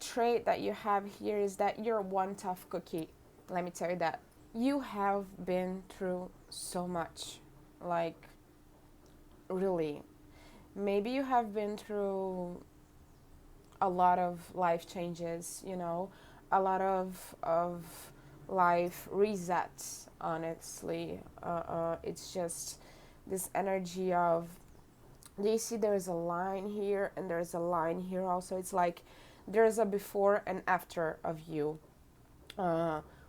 trait that you have here is that you're one tough cookie. Let me tell you that. You have been through so much. Like, really. Maybe you have been through a lot of life changes, you know, a lot of life resets, honestly. It's just this energy of, do you see there's a line here and there's a line here also? It's like there's a before and after of you.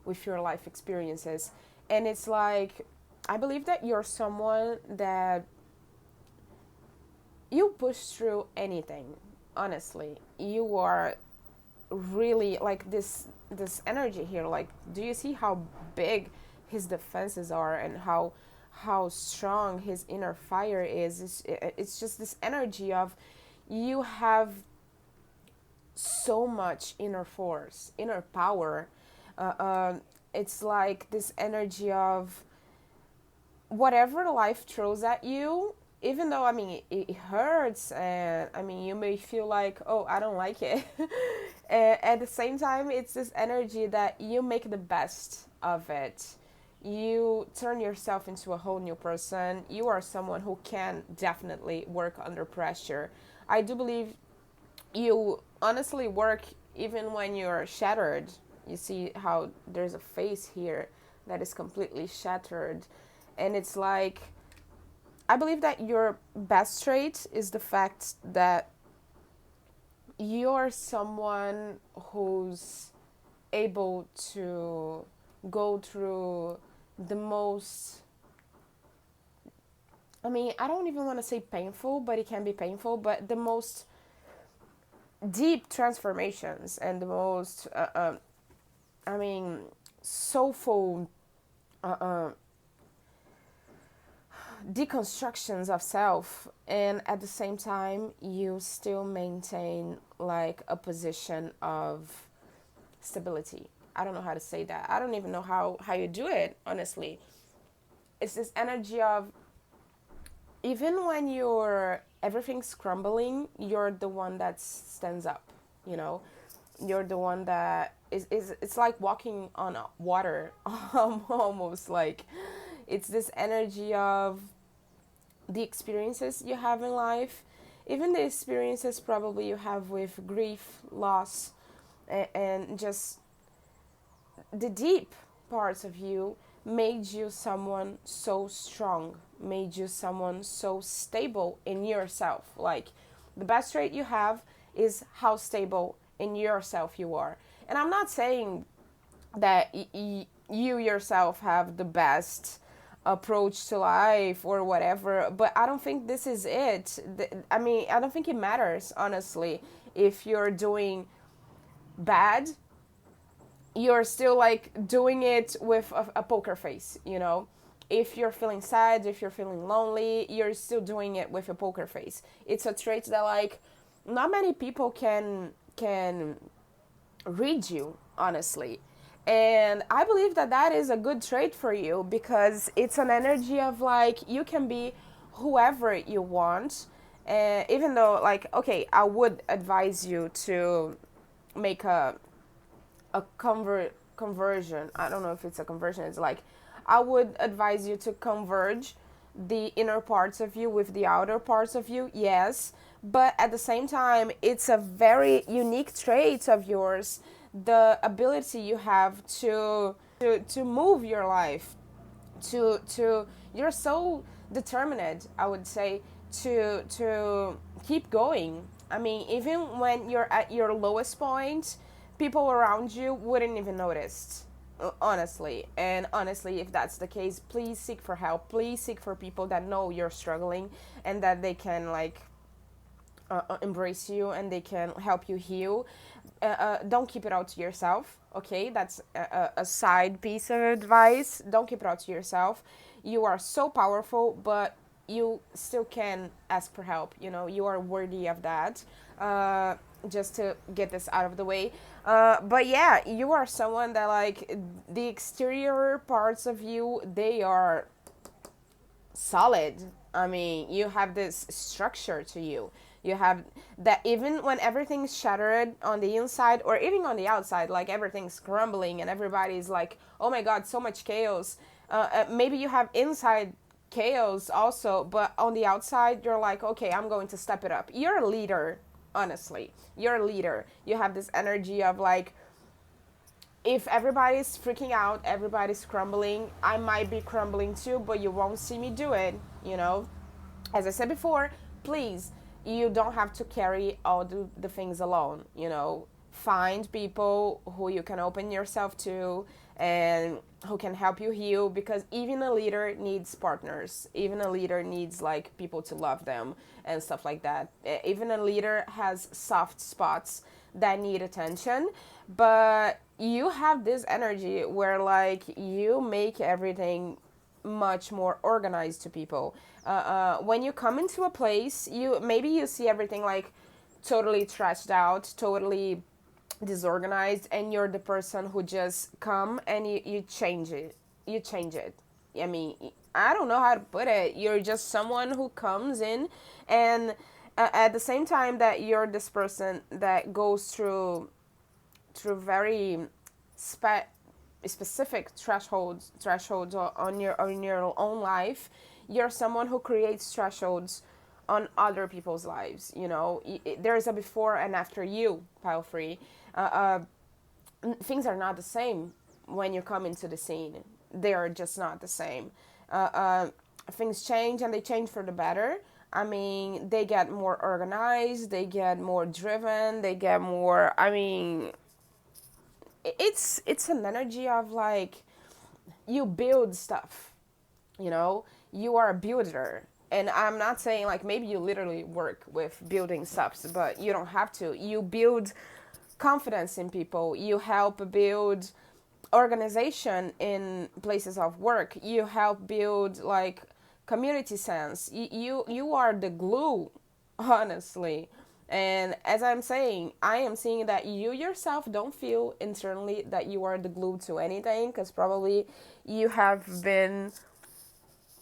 With your life experiences, and it's like, I believe that you're someone that you push through anything. Honestly, you are really like this energy here. Like, do you see how big his defenses are and how strong his inner fire is? It's just this energy of, you have so much inner force, inner power. It's like this energy of, whatever life throws at you, even though, it hurts, and you may feel like, oh, I don't like it. And at the same time, it's this energy that you make the best of it. You turn yourself into a whole new person. You are someone who can definitely work under pressure. I do believe you honestly work even when you're shattered. You see how there's a face here that is completely shattered. And it's like, I believe that your best trait is the fact that you're someone who's able to go through the most, I don't even want to say painful, but it can be painful, but the most deep transformations and the most soulful deconstructions of self, and at the same time you still maintain like a position of stability. I don't know how to say that. I don't even know how you do it, honestly. It's this energy of, even when everything's crumbling, you're the one that stands up, you know. You're the one that is it's like walking on water. Almost like it's this energy of the experiences you have in life, even the experiences probably you have with grief, loss, and just the deep parts of you made you someone so strong, made you someone so stable in yourself. Like, the best trait you have is how stable in yourself you are. And I'm not saying that you yourself have the best approach to life or whatever, but I don't think this is it. I mean, I don't think it matters, honestly. If you're doing bad, you're still like doing it with a poker face, you know? If you're feeling sad, if you're feeling lonely, you're still doing it with a poker face. It's a trait that like not many people can read you, honestly. And I believe that that is a good trait for you because it's an energy of like you can be whoever you want. Even though, like, okay, I would advise you to make a conversion. I don't know if it's a conversion. It's like I would advise you to converge the inner parts of you with the outer parts of you. Yes, but at the same time, it's a very unique trait of yours, the ability you have to move your life, to you're so determined, I would say, to keep going. I mean, even when you're at your lowest point, people around you wouldn't even notice, honestly. And honestly, if that's the case, please seek for help. Please seek for people that know you're struggling and that they can like embrace you and they can help you heal. Don't keep it out to yourself, okay? That's a side piece of advice. Don't keep it out to yourself. You are so powerful, but you still can ask for help. You know, you are worthy of that. Just to get this out of the way. But yeah, you are someone that like the exterior parts of you, they are solid. I mean, you have this structure to you. You have that even when everything's shattered on the inside or even on the outside, like everything's crumbling and everybody's like, oh my God, so much chaos. Maybe you have inside chaos also, but on the outside, you're like, okay, I'm going to step it up. You're a leader, honestly. You're a leader. You have this energy of like, if everybody's freaking out, everybody's crumbling, I might be crumbling too, but you won't see me do it, you know? As I said before, please, you don't have to carry all the things alone, you know? Find people who you can open yourself to and who can help you heal, because even a leader needs partners. Even a leader needs like people to love them and stuff like that. Even a leader has soft spots that need attention, but you have this energy where like you make everything much more organized to people. When you come into a place, you see everything like totally trashed out, totally disorganized, and you're the person who just come and you change it. You change it. I mean, I don't know how to put it. You're just someone who comes in and at the same time that you're this person that goes through very specific thresholds on your own life. You're someone who creates thresholds on other people's lives. You know, there's a before and after you, pile free. Things are not the same when you come into the scene. They are just not the same. Things change, and they change for the better. I mean, they get more organized, they get more driven, they get more, I mean, it's an energy of like you build stuff, you know? You are a builder. And I'm not saying like maybe you literally work with building stuff, but you don't have to. You build confidence in people. You help build organization in places of work. You help build like community sense. You are the glue, honestly. And as I'm saying, I am seeing that you yourself don't feel internally that you are the glue to anything, because probably you have been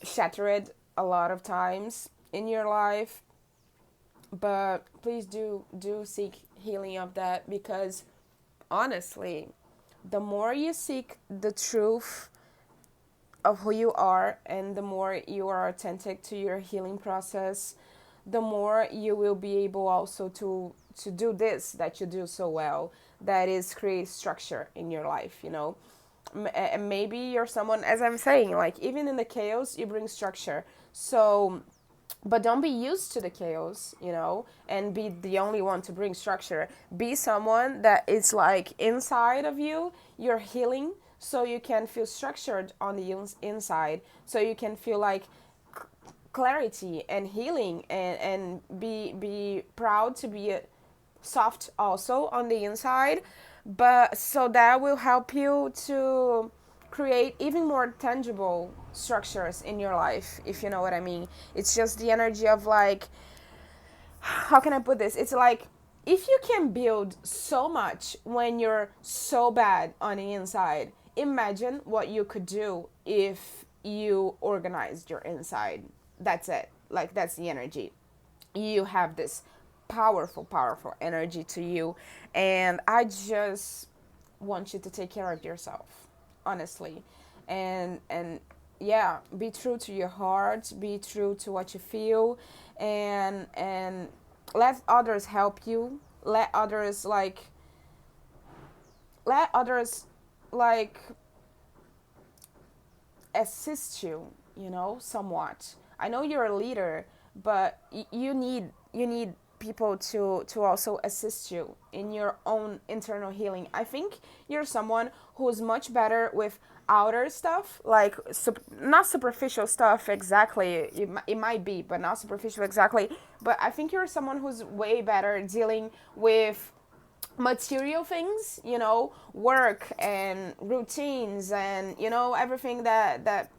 shattered a lot of times in your life. But please do seek healing of that, because honestly, the more you seek the truth of who you are and the more you are authentic to your healing process, the more you will be able also to do this that you do so well, that is create structure in your life, you know. And maybe you're someone, as I'm saying, like even in the chaos you bring structure. So but don't be used to the chaos, you know, and be the only one to bring structure. Be someone that is like inside of you, you're healing, so you can feel structured on the inside, so you can feel like clarity and healing, and be proud to be soft also on the inside. But so that will help you to create even more tangible structures in your life, if you know what I mean. It's just the energy of like, how can I put this? It's like, if you can build so much when you're so bad on the inside, imagine what you could do if you organized your inside. That's it. Like, that's the energy. You have this powerful energy to you, and I just want you to take care of yourself, honestly. And yeah, be true to your heart, be true to what you feel, and let others help you. Let others let others like assist you, you know, somewhat. I know you're a leader, but you need people to also assist you in your own internal healing. I think you're someone who's much better with outer stuff, like not superficial stuff exactly. It might be, but not superficial exactly. But I think you're someone who's way better dealing with material things, you know, work and routines, and you know, everything that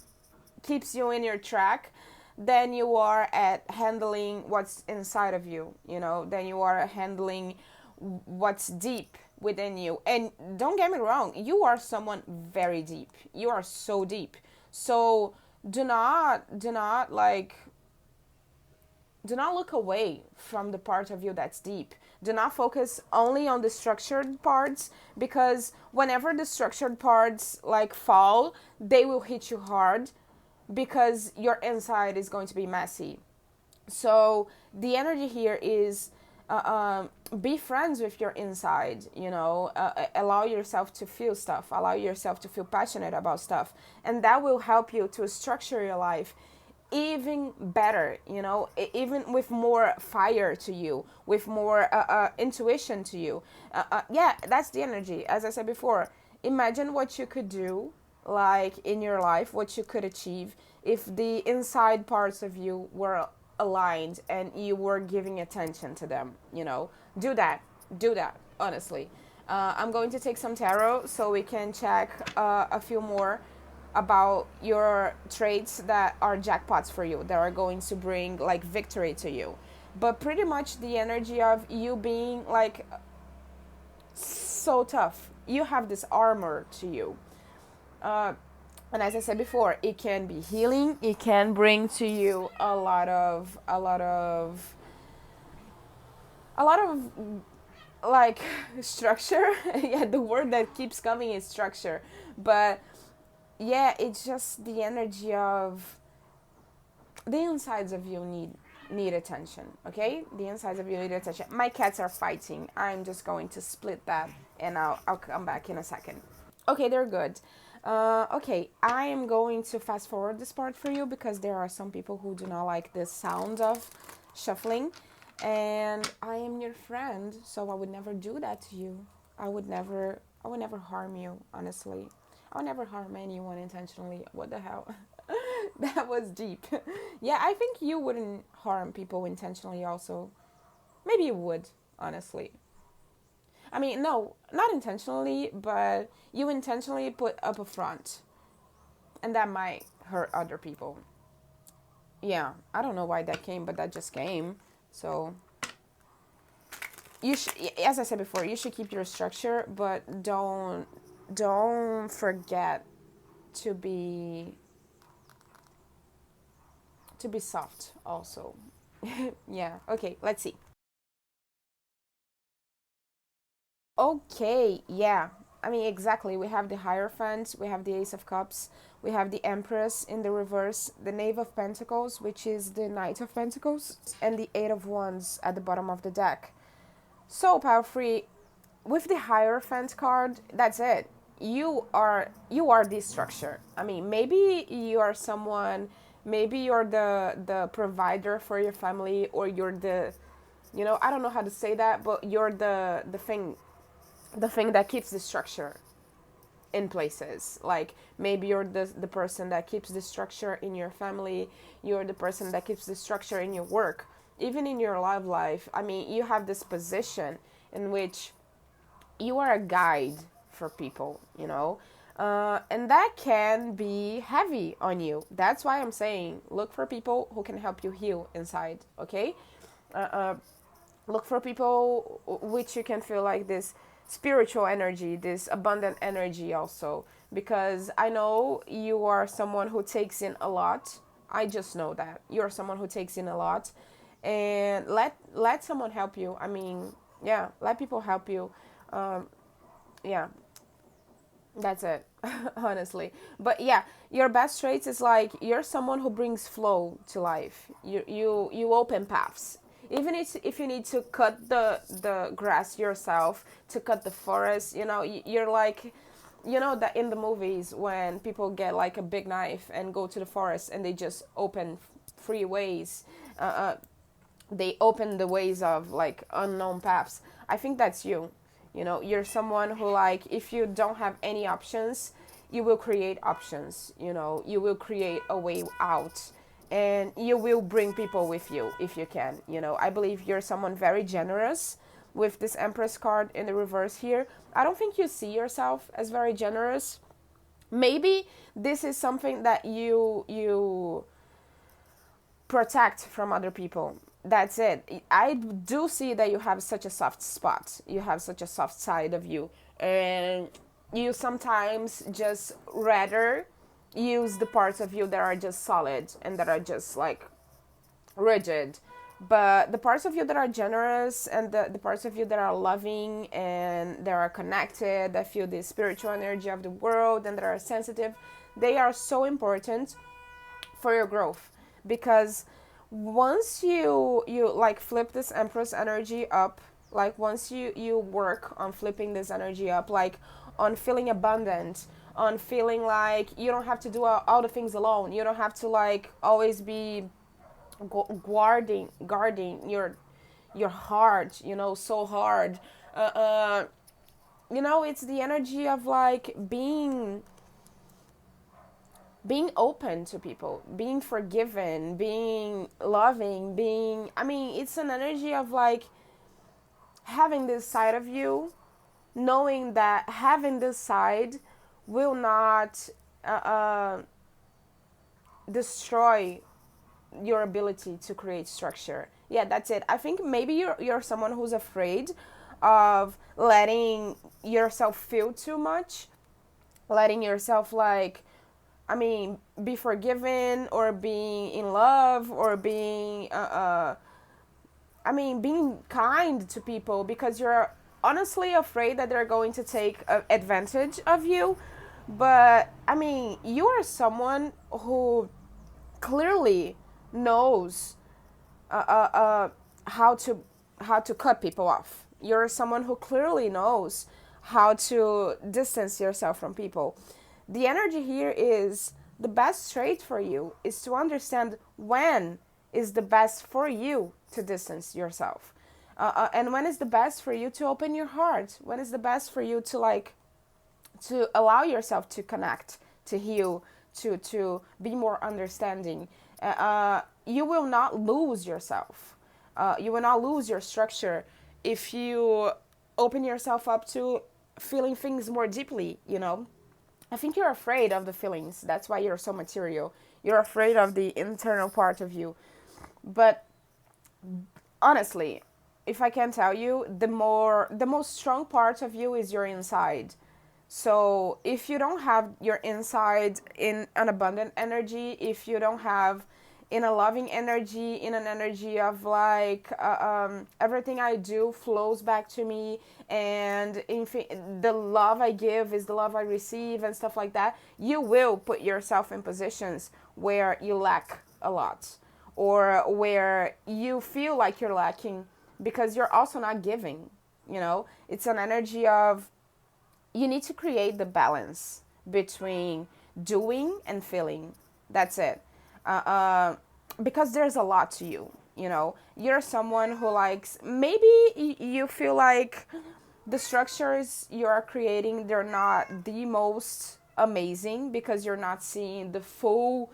keeps you in your track, than you are at handling what's inside of you, you know, than you are handling what's deep within you. And don't get me wrong, you are someone very deep. You are so deep. So do not like, do not look away from the part of you that's deep. Do not focus only on the structured parts, because whenever the structured parts like fall, they will hit you hard, because your inside is going to be messy. So the energy here is be friends with your inside, you know, allow yourself to feel stuff, allow yourself to feel passionate about stuff, and that will help you to structure your life even better, you know, even with more fire to you, with more intuition to you. Yeah, that's the energy. As I said before, imagine what you could do, like in your life, what you could achieve if the inside parts of you were aligned and you were giving attention to them, you know. Do that honestly. I'm going to take some tarot so we can check a few more about your traits that are jackpots for you, that are going to bring like victory to you. But pretty much the energy of you being like so tough, you have this armor to you. And as I said before, it can be healing, it can bring to you a lot of like structure. Yeah, the word that keeps coming is structure. But yeah, it's just the energy of the insides of you need attention. Okay, the insides of you need attention. My cats are fighting. I'm just going to split that, and I'll come back in a second. Okay, they're good. Okay, I am going to fast forward this part for you, because there are some people who do not like the sound of shuffling, and I am your friend, so I would never do that to you. I would never harm you, honestly. I would never harm anyone intentionally. What the hell? That was deep. Yeah, I think you wouldn't harm people intentionally also. Maybe you would, honestly. I mean, no, not intentionally, but you intentionally put up a front, and that might hurt other people. Yeah, I don't know why that came, but that just came. So you should, as I said before, you should keep your structure, but don't forget to be soft also. Yeah. Okay. Let's see. Okay, yeah. I mean, exactly. We have the Hierophant, we have the Ace of Cups, we have the Empress in the reverse, the Knave of Pentacles, which is the Knight of Pentacles, and the Eight of Wands at the bottom of the deck. So power free. With the Hierophant card, that's it. You are the structure. I mean, maybe you are someone, maybe you're the provider for your family, or you're the, I don't know how to say that, but you're the thing that keeps the structure in places. Like maybe you're the person that keeps the structure in your family, you're the person that keeps the structure in your work, even in your love life. I mean, you have this position in which you are a guide for people, and that can be heavy on you. That's why I'm saying look for people who can help you heal inside, okay? Uh, uh, Look for people which you can feel like this spiritual energy, this abundant energy also, because I know you are someone who takes in a lot. I just know that you're someone who takes in a lot, and let someone help you. I mean, yeah, let people help you. um, yeah, that's it. Honestly. But yeah, your best traits is like you're someone who brings flow to life. You open paths. Even if you need to cut the grass yourself, to cut the forest, you're like, that in the movies when people get like a big knife and go to the forest and they just open free ways. Uh, uh, they open the ways of like unknown paths. I think that's you. You're someone who, like, if you don't have any options, you will create options. You will create a way out, and you will bring people with you if you can. I believe you're someone very generous with this Empress card in the reverse here. I don't think you see yourself as very generous. Maybe this is something that you protect from other people. That's it. I do see that you have such a soft spot. You have such a soft side of you. And you sometimes just rather use the parts of you that are just solid and that are just like rigid. But the parts of you that are generous, and the parts of you that are loving and that are connected, that feel the spiritual energy of the world and that are sensitive, they are so important for your growth. Because once you like flip this Empress energy up, like once you work on flipping this energy up, like on feeling abundant, on feeling like you don't have to do all the things alone, you don't have to like always be guarding your heart, so hard. It's the energy of like being open to people, being forgiven, being loving, I mean, it's an energy of like having this side of you, knowing that having this side will not uh, uh, destroy your ability to create structure. Yeah, that's it. I think maybe you're someone who's afraid of letting yourself feel too much, letting yourself like, I mean, be forgiven or being in love or being, I mean, being kind to people, because you're honestly afraid that they're going to take advantage of you. But I mean, you are someone who clearly knows uh, uh, uh, how to how to cut people off. You're someone who clearly knows how to distance yourself from people. The energy here is the best trait for you is to understand when is the best for you to distance yourself, and when is the best for you to open your heart. When is the best for you to like to allow yourself to connect, to heal, to be more understanding. You will not lose yourself. You will not lose your structure if you open yourself up to feeling things more deeply. I think you're afraid of the feelings. That's why you're so material. You're afraid of the internal part of you. But honestly, if I can tell you, the most strong part of you is your inside. So if you don't have your inside in an abundant energy, if you don't have in a loving energy, in an energy of like everything I do flows back to me, and the love I give is the love I receive and stuff like that, you will put yourself in positions where you lack a lot, or where you feel like you're lacking because you're also not giving. It's an energy of, you need to create the balance between doing and feeling. That's it. Because there's a lot to you. You're someone who likes, maybe you feel like the structures you're creating, they're not the most amazing because you're not seeing the full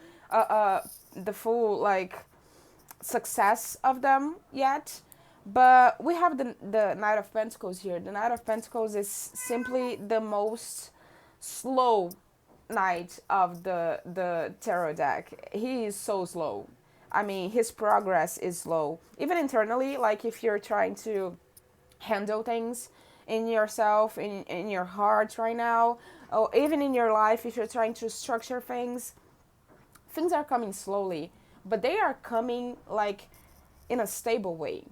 like success of them yet. But we have the Knight of Pentacles here. The Knight of Pentacles is simply the most slow knight of the tarot deck. He is so slow. I mean, his progress is slow. Even internally, like if you're trying to handle things in yourself, in your heart right now, or even in your life, if you're trying to structure things are coming slowly, but they are coming like in a stable way.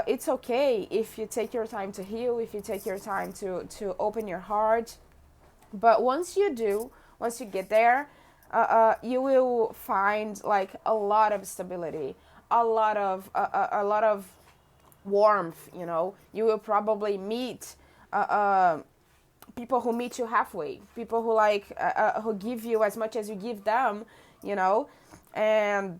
It's okay if you take your time to heal, if you take your time to open your heart. But once you get there, you will find like a lot of stability, a lot of warmth. You will probably meet people who meet you halfway, people who who give you as much as you give them, and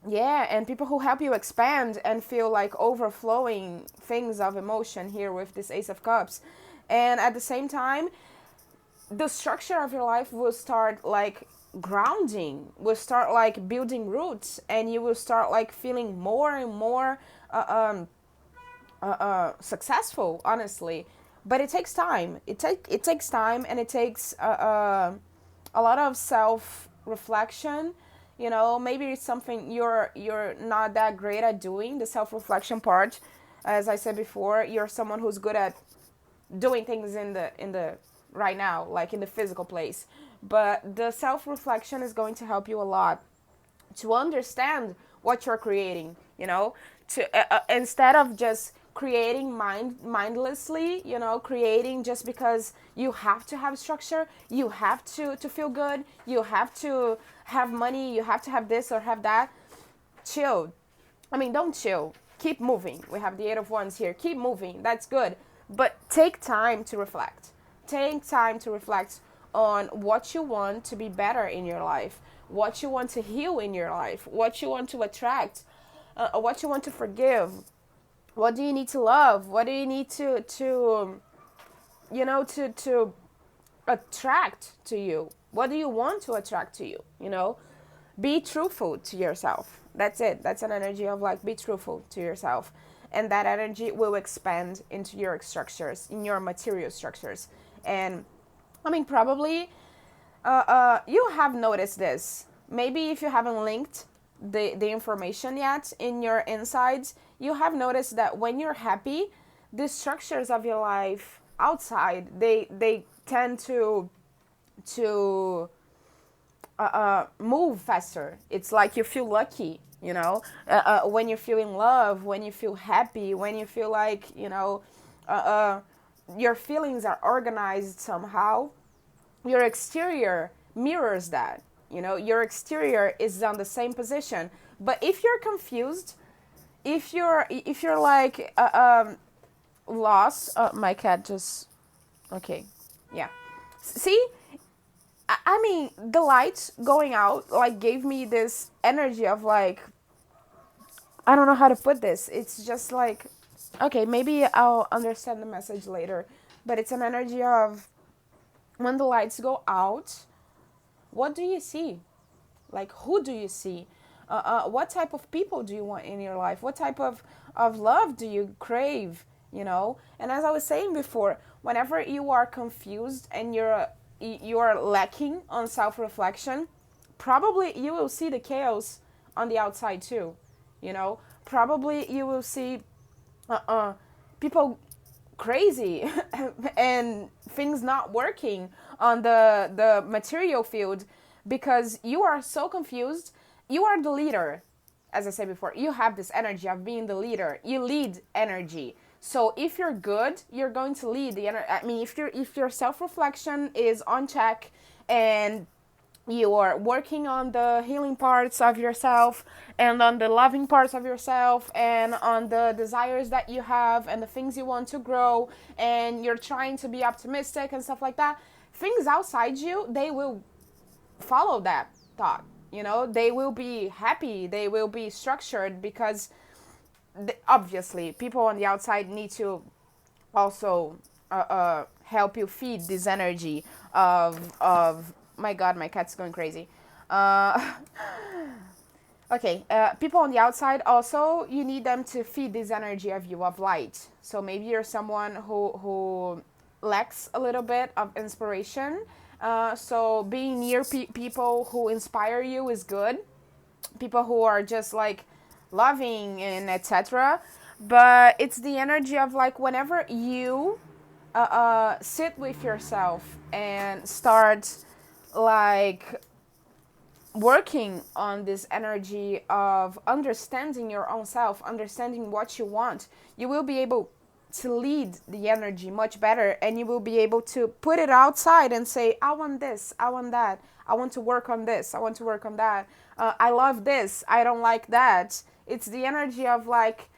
yeah, and people who help you expand and feel like overflowing things of emotion here with this Ace of Cups. And at the same time, the structure of your life will start like grounding, will start like building roots, and you will start like feeling more and more successful, honestly. But it takes time. It takes time, and it takes a lot of self-reflection. Maybe it's something you're not that great at doing, the self-reflection part. As I said before, you're someone who's good at doing things in the right now, like in the physical place. But the self-reflection is going to help you a lot to understand what you're creating, to instead of just creating mindlessly, creating just because you have to have structure, you have to feel good, you have to have money, you have to have this or have that. Chill. I mean, don't chill. Keep moving. We have the Eight of Wands here. Keep moving. That's good. But take time to reflect. Take time to reflect on what you want to be better in your life, what you want to heal in your life, what you want to attract, what you want to forgive. What do you need to love? What do you need to attract to you? What do you want to attract to you? Be truthful to yourself. That's it. That's an energy of like, be truthful to yourself. And that energy will expand into your structures, in your material structures. And I mean, probably you have noticed this. Maybe if you haven't linked the information yet in your insides, you have noticed that when you're happy, the structures of your life outside, they tend to move faster. It's like you feel lucky, when you feel in love, when you feel happy, when you feel like, your feelings are organized somehow. Your exterior mirrors that. Your exterior is on the same position. But if you're confused, if you're like lost, my cat just, okay, yeah. See, I mean, the lights going out like gave me this energy of like, I don't know how to put this. It's just like, okay, maybe I'll understand the message later. But it's an energy of, when the lights go out, what do you see? Like, who do you see? What type of people do you want in your life? What type of love do you crave? And as I was saying before, whenever you are confused and you're lacking on self-reflection, probably you will see the chaos on the outside too. Probably you will see people crazy and things not working on the material field, because you are so confused you are the leader. As I said before, you have this energy of being the leader. You lead energy. So if you're good, you're going to lead the energy. I mean, if your self-reflection is on check, and you are working on the healing parts of yourself, and on the loving parts of yourself, and on the desires that you have and the things you want to grow, and you're trying to be optimistic and stuff like that, things outside you, they will follow that thought. They will be happy, they will be structured, because obviously people on the outside need to also help you feed this energy of my god, my cat's going crazy. Okay, people on the outside also, you need them to feed this energy of you, of light. So maybe you're someone who lacks a little bit of inspiration. So being near people who inspire you is good. People who are just like loving and etc. But it's the energy of like, whenever you sit with yourself and start like working on this energy of understanding your own self, understanding what you want, you will be able to lead the energy much better, and you will be able to put it outside and say, I want this, I want that, I want to work on this, I want to work on that, I love this, I don't like that. It's the energy of like,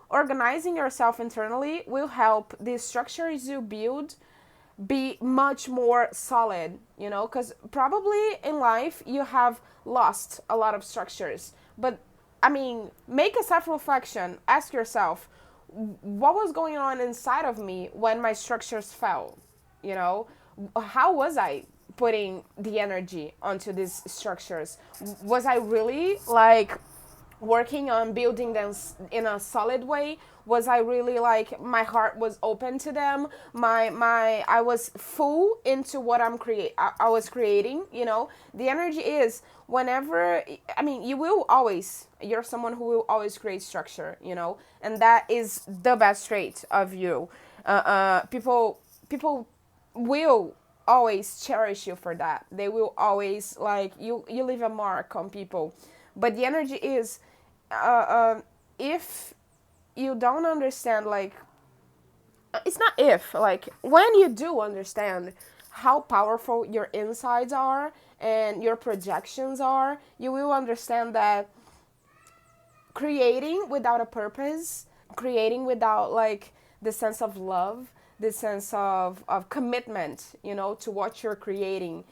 organizing yourself internally will help the structures you build be much more solid, because probably in life you have lost a lot of structures. But I mean, make a self-reflection, ask yourself, what was going on inside of me when my structures fell? How was I putting the energy onto these structures? Was I really like working on building them in a solid way? Was I really like, my heart was open to them, I was full into what I was creating? The energy is, whenever, I mean, you're someone who will always create structure, and that is the best trait of you. People will always cherish you for that. They will always like you leave a mark on people. But the energy is, if you don't understand, like, it's not if, like, when you do understand how powerful your insides are and your projections are, you will understand that creating without a purpose, creating without like the sense of love, the sense of commitment, to what you're creating,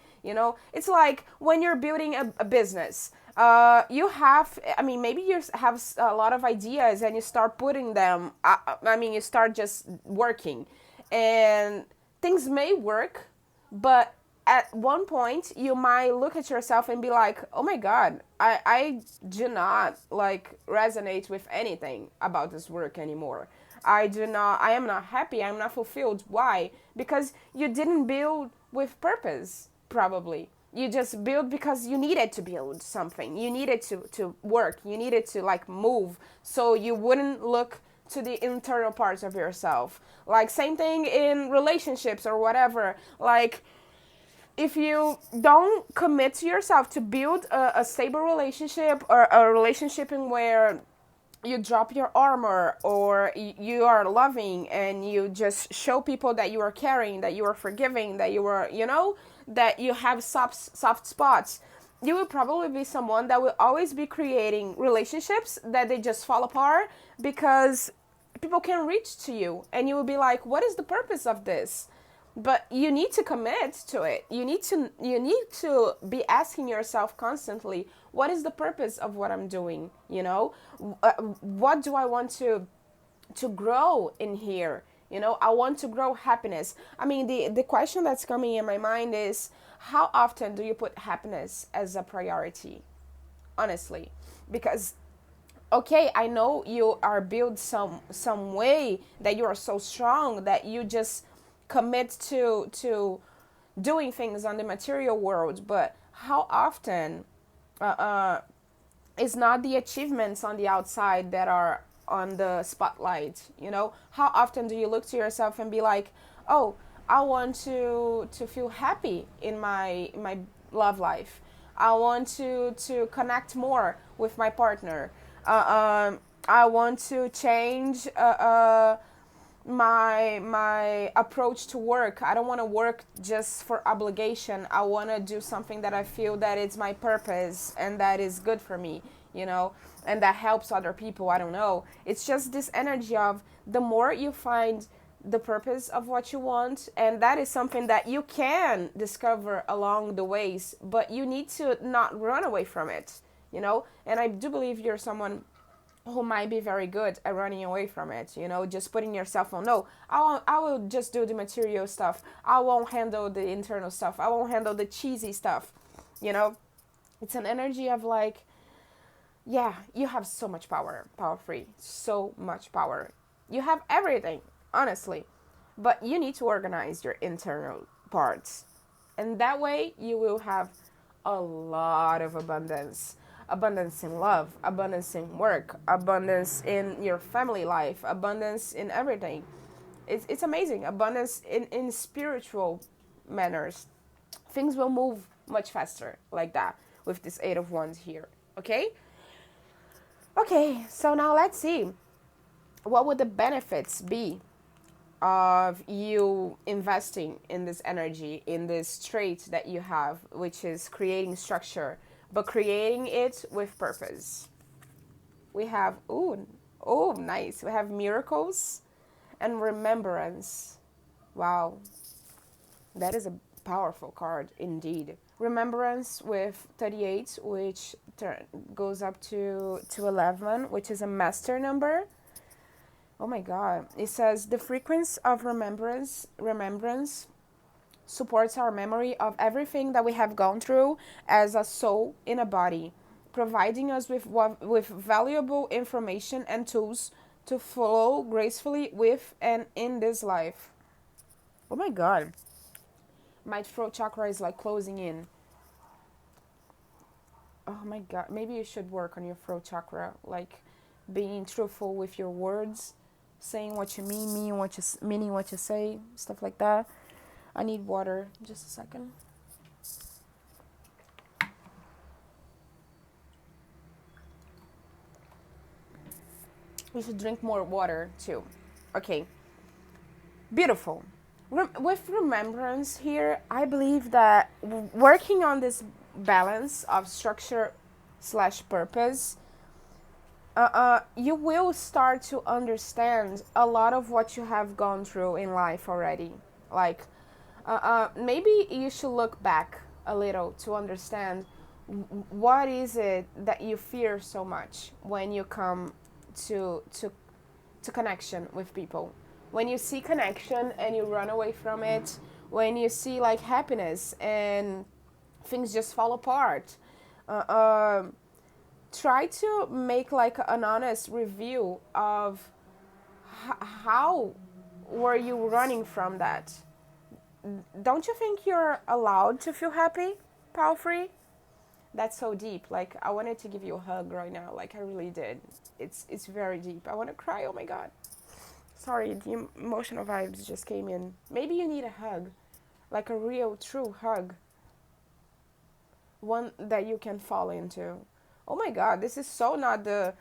it's like when you're building a business. You have, I mean, maybe you have a lot of ideas and you start putting them, you start just working, and things may work, but at one point you might look at yourself and be like, oh my god, I do not like resonate with anything about this work anymore. I am not happy, I'm not fulfilled. Why? Because you didn't build with purpose, probably. You just build because you needed to build something. You needed to work. You needed to like move, so you wouldn't look to the internal parts of yourself. Like, same thing in relationships or whatever. Like, if you don't commit to yourself to build a stable relationship, or a relationship in where you drop your armor, or you are loving and you just show people that you are caring, that you are forgiving, that you are, that you have soft spots, you will probably be someone that will always be creating relationships that they just fall apart because people can reach to you, and you will be like, what is the purpose of this? But you need to commit to it. You need to be asking yourself constantly, what is the purpose of what I'm doing? What do I want to grow in here? I want to grow happiness. I mean, the question that's coming in my mind is, how often do you put happiness as a priority? Honestly, because okay, I know you are built some way that you are so strong that you just commit to doing things on the material world, but how often is not the achievements on the outside that are on the spotlight? How often do you look to yourself and be like, oh, I want to feel happy in my love life. I want to connect more with my partner. I want to change my approach to work. I don't want to work just for obligation. I want to do something that I feel that it's my purpose and that is good for me, and that helps other people. I don't know. It's just this energy of the more you find the purpose of what you want, and that is something that you can discover along the ways, but you need to not run away from it, and I do believe you're someone who might be very good at running away from it, just putting yourself on, no, I will just do the material stuff. I won't handle the internal stuff. I won't handle the cheesy stuff, It's an energy of like, yeah, you have so much power, power free, so much power. You have everything, honestly, but you need to organize your internal parts. And that way you will have a lot of abundance. Abundance in love, abundance in work, abundance in your family life, abundance in everything. It's amazing. Abundance in spiritual manners. Things will move much faster like that with this Eight of Wands here. Okay? Okay, so now let's see. What would the benefits be of you investing in this energy, in this trait that you have, which is creating structure, but creating it with purpose? We have, nice. We have miracles and remembrance. Wow, that is a powerful card indeed. Remembrance with 38, which goes up to 11, which is a master number. Oh my God. It says the frequency of remembrance supports our memory of everything that we have gone through as a soul in a body, providing us with valuable information and tools to flow gracefully with and in this life. Oh my God. My throat chakra is like closing in. Oh my God. Maybe you should work on your throat chakra, like being truthful with your words, saying what you mean, meaning what you say, stuff like that. I need water. Just a second. You should drink more water too. Okay. Beautiful. With remembrance here, I believe that working on this balance of structure / purpose, you will start to understand a lot of what you have gone through in life already. Like, maybe you should look back a little to understand what is it that you fear so much when you come to connection with people. When you see connection and you run away from it, when you see like happiness and things just fall apart, try to make like an honest review of how were you running from that. Don't you think you're allowed to feel happy, power free? That's so deep. Like, I wanted to give you a hug right now. Like, I really did. It's very deep. I want to cry. Oh my God. Sorry, the emotional vibes just came in. Maybe you need a hug, like a real, true hug. One that you can fall into. Oh my God, this is so not the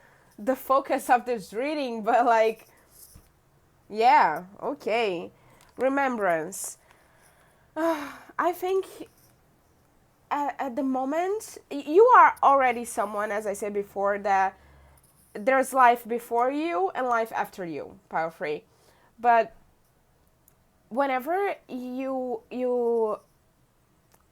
focus of this reading, but like, yeah, okay. Remembrance. I think at the moment, you are already someone, as I said before, that there's life before you and life after you, power free. But whenever you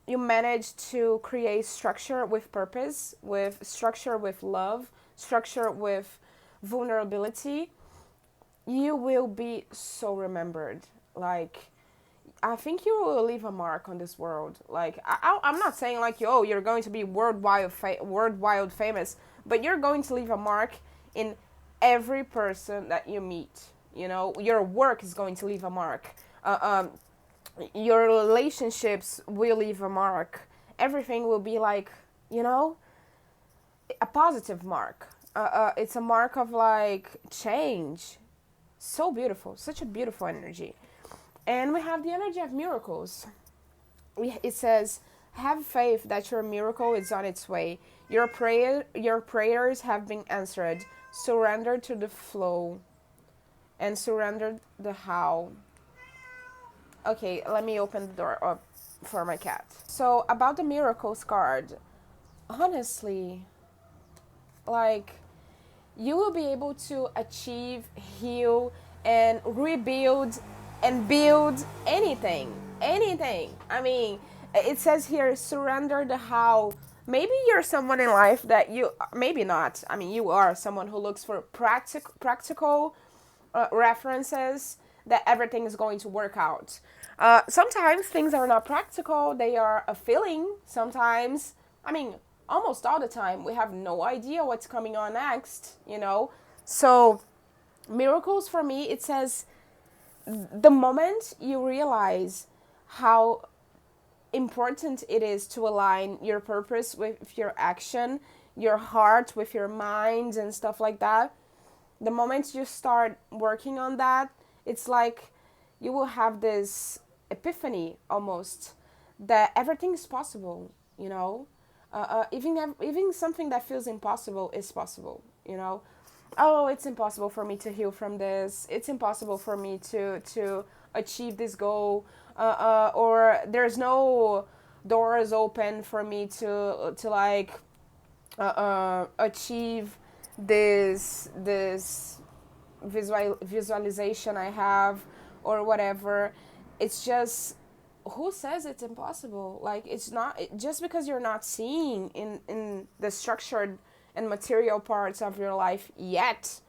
manage to create structure with purpose, with structure with love, structure with vulnerability, you will be so remembered. Like, I think you will leave a mark on this world. Like, I'm not saying like, you're going to be worldwide famous, but you're going to leave a mark in every person that you meet. Your work is going to leave a mark. Your relationships will leave a mark. Everything will be like, a positive mark. It's a mark of like change. So beautiful, such a beautiful energy. And we have the energy of miracles. It says, Have faith that your miracle is on its way. Your prayers have been answered. Surrender to the flow and surrender the how. Okay, let me open the door up for my cat. So about the miracles card, honestly, like, you will be able to achieve, heal, and rebuild and build anything. Anything. I mean, it says here, surrender the how. Maybe you're someone in life that you, maybe not. I mean, you are someone who looks for practical references that everything is going to work out. Sometimes things are not practical, they are a feeling. Sometimes, I mean, almost all the time, we have no idea what's coming on next, you know? So, miracles for me, it says the moment you realize how important it is to align your purpose with your action, your heart with your mind and stuff like that, the moment you start working on that, it's like you will have this epiphany almost that everything is possible, you know? Even something that feels impossible is possible, you know? Oh, it's impossible for me to heal from this. It's impossible for me to achieve this goal. Or there's no doors open for me to like achieve this visualization I have or whatever. It's just, who says it's impossible? Like, it's not, just because you're not seeing in the structured and material parts of your life yet,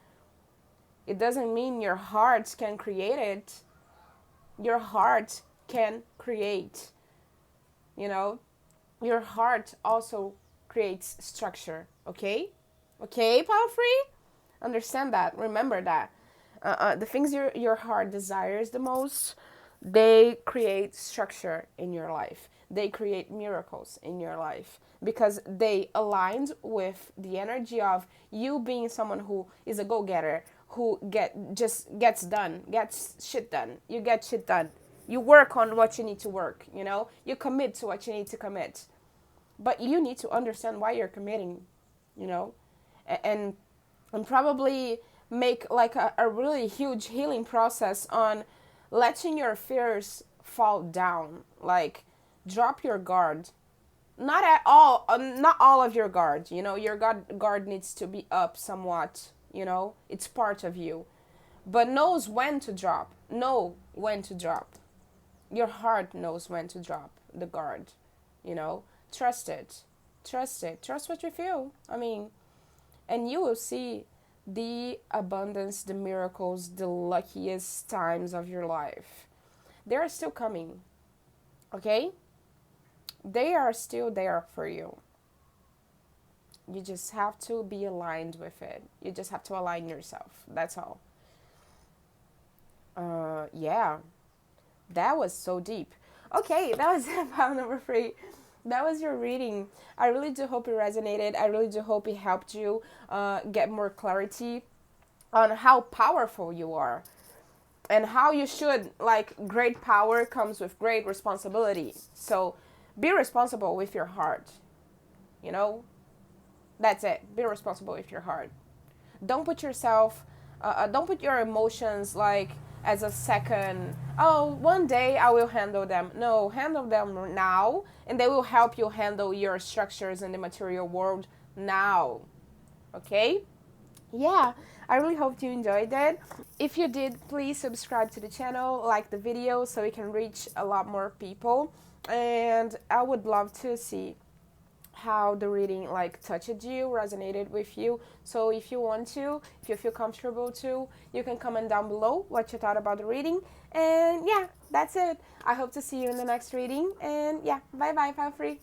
it doesn't mean your heart can create it. Your heart can create, you know? Your heart also creates structure, okay? Okay, power free? Understand that. Remember that. The things your heart desires the most, they create structure in your life. They create miracles in your life because they aligned with the energy of you being someone who is a go-getter, who gets shit done. You get shit done. You work on what you need to work, you know? You commit to what you need to commit. But you need to understand why you're committing, you know? And probably make like a really huge healing process on letting your fears fall down. Like, drop your guard. Not all of your guard, you know? Your guard needs to be up somewhat, you know? It's part of you. But knows when to drop. Know when to drop. Your heart knows when to drop the guard, you know? Trust it. Trust it. Trust what you feel. I mean, and you will see the abundance, the miracles, the luckiest times of your life. They are still coming, okay? They are still there for you. You just have to be aligned with it. You just have to align yourself. That's all. Yeah. That was so deep. Okay, that was about number 3. That was your reading. I really do hope it resonated. I really do hope it helped you get more clarity on how powerful you are and how you should, like, great power comes with great responsibility. So be responsible with your heart, you know? That's it. Be responsible with your heart. Don't put yourself, don't put your emotions, like, as a second, oh, one day I will handle them. No, handle them now, and they will help you handle your structures in the material world now. Okay? Yeah, I really hope you enjoyed it. If you did, please subscribe to the channel, like the video so we can reach a lot more people. And I would love to see how the reading like touched you, resonated with you. So if you want to, if you feel comfortable to, you can comment down below what you thought about the reading. And yeah, that's it. I hope to see you in the next reading. And yeah, bye bye, feel free.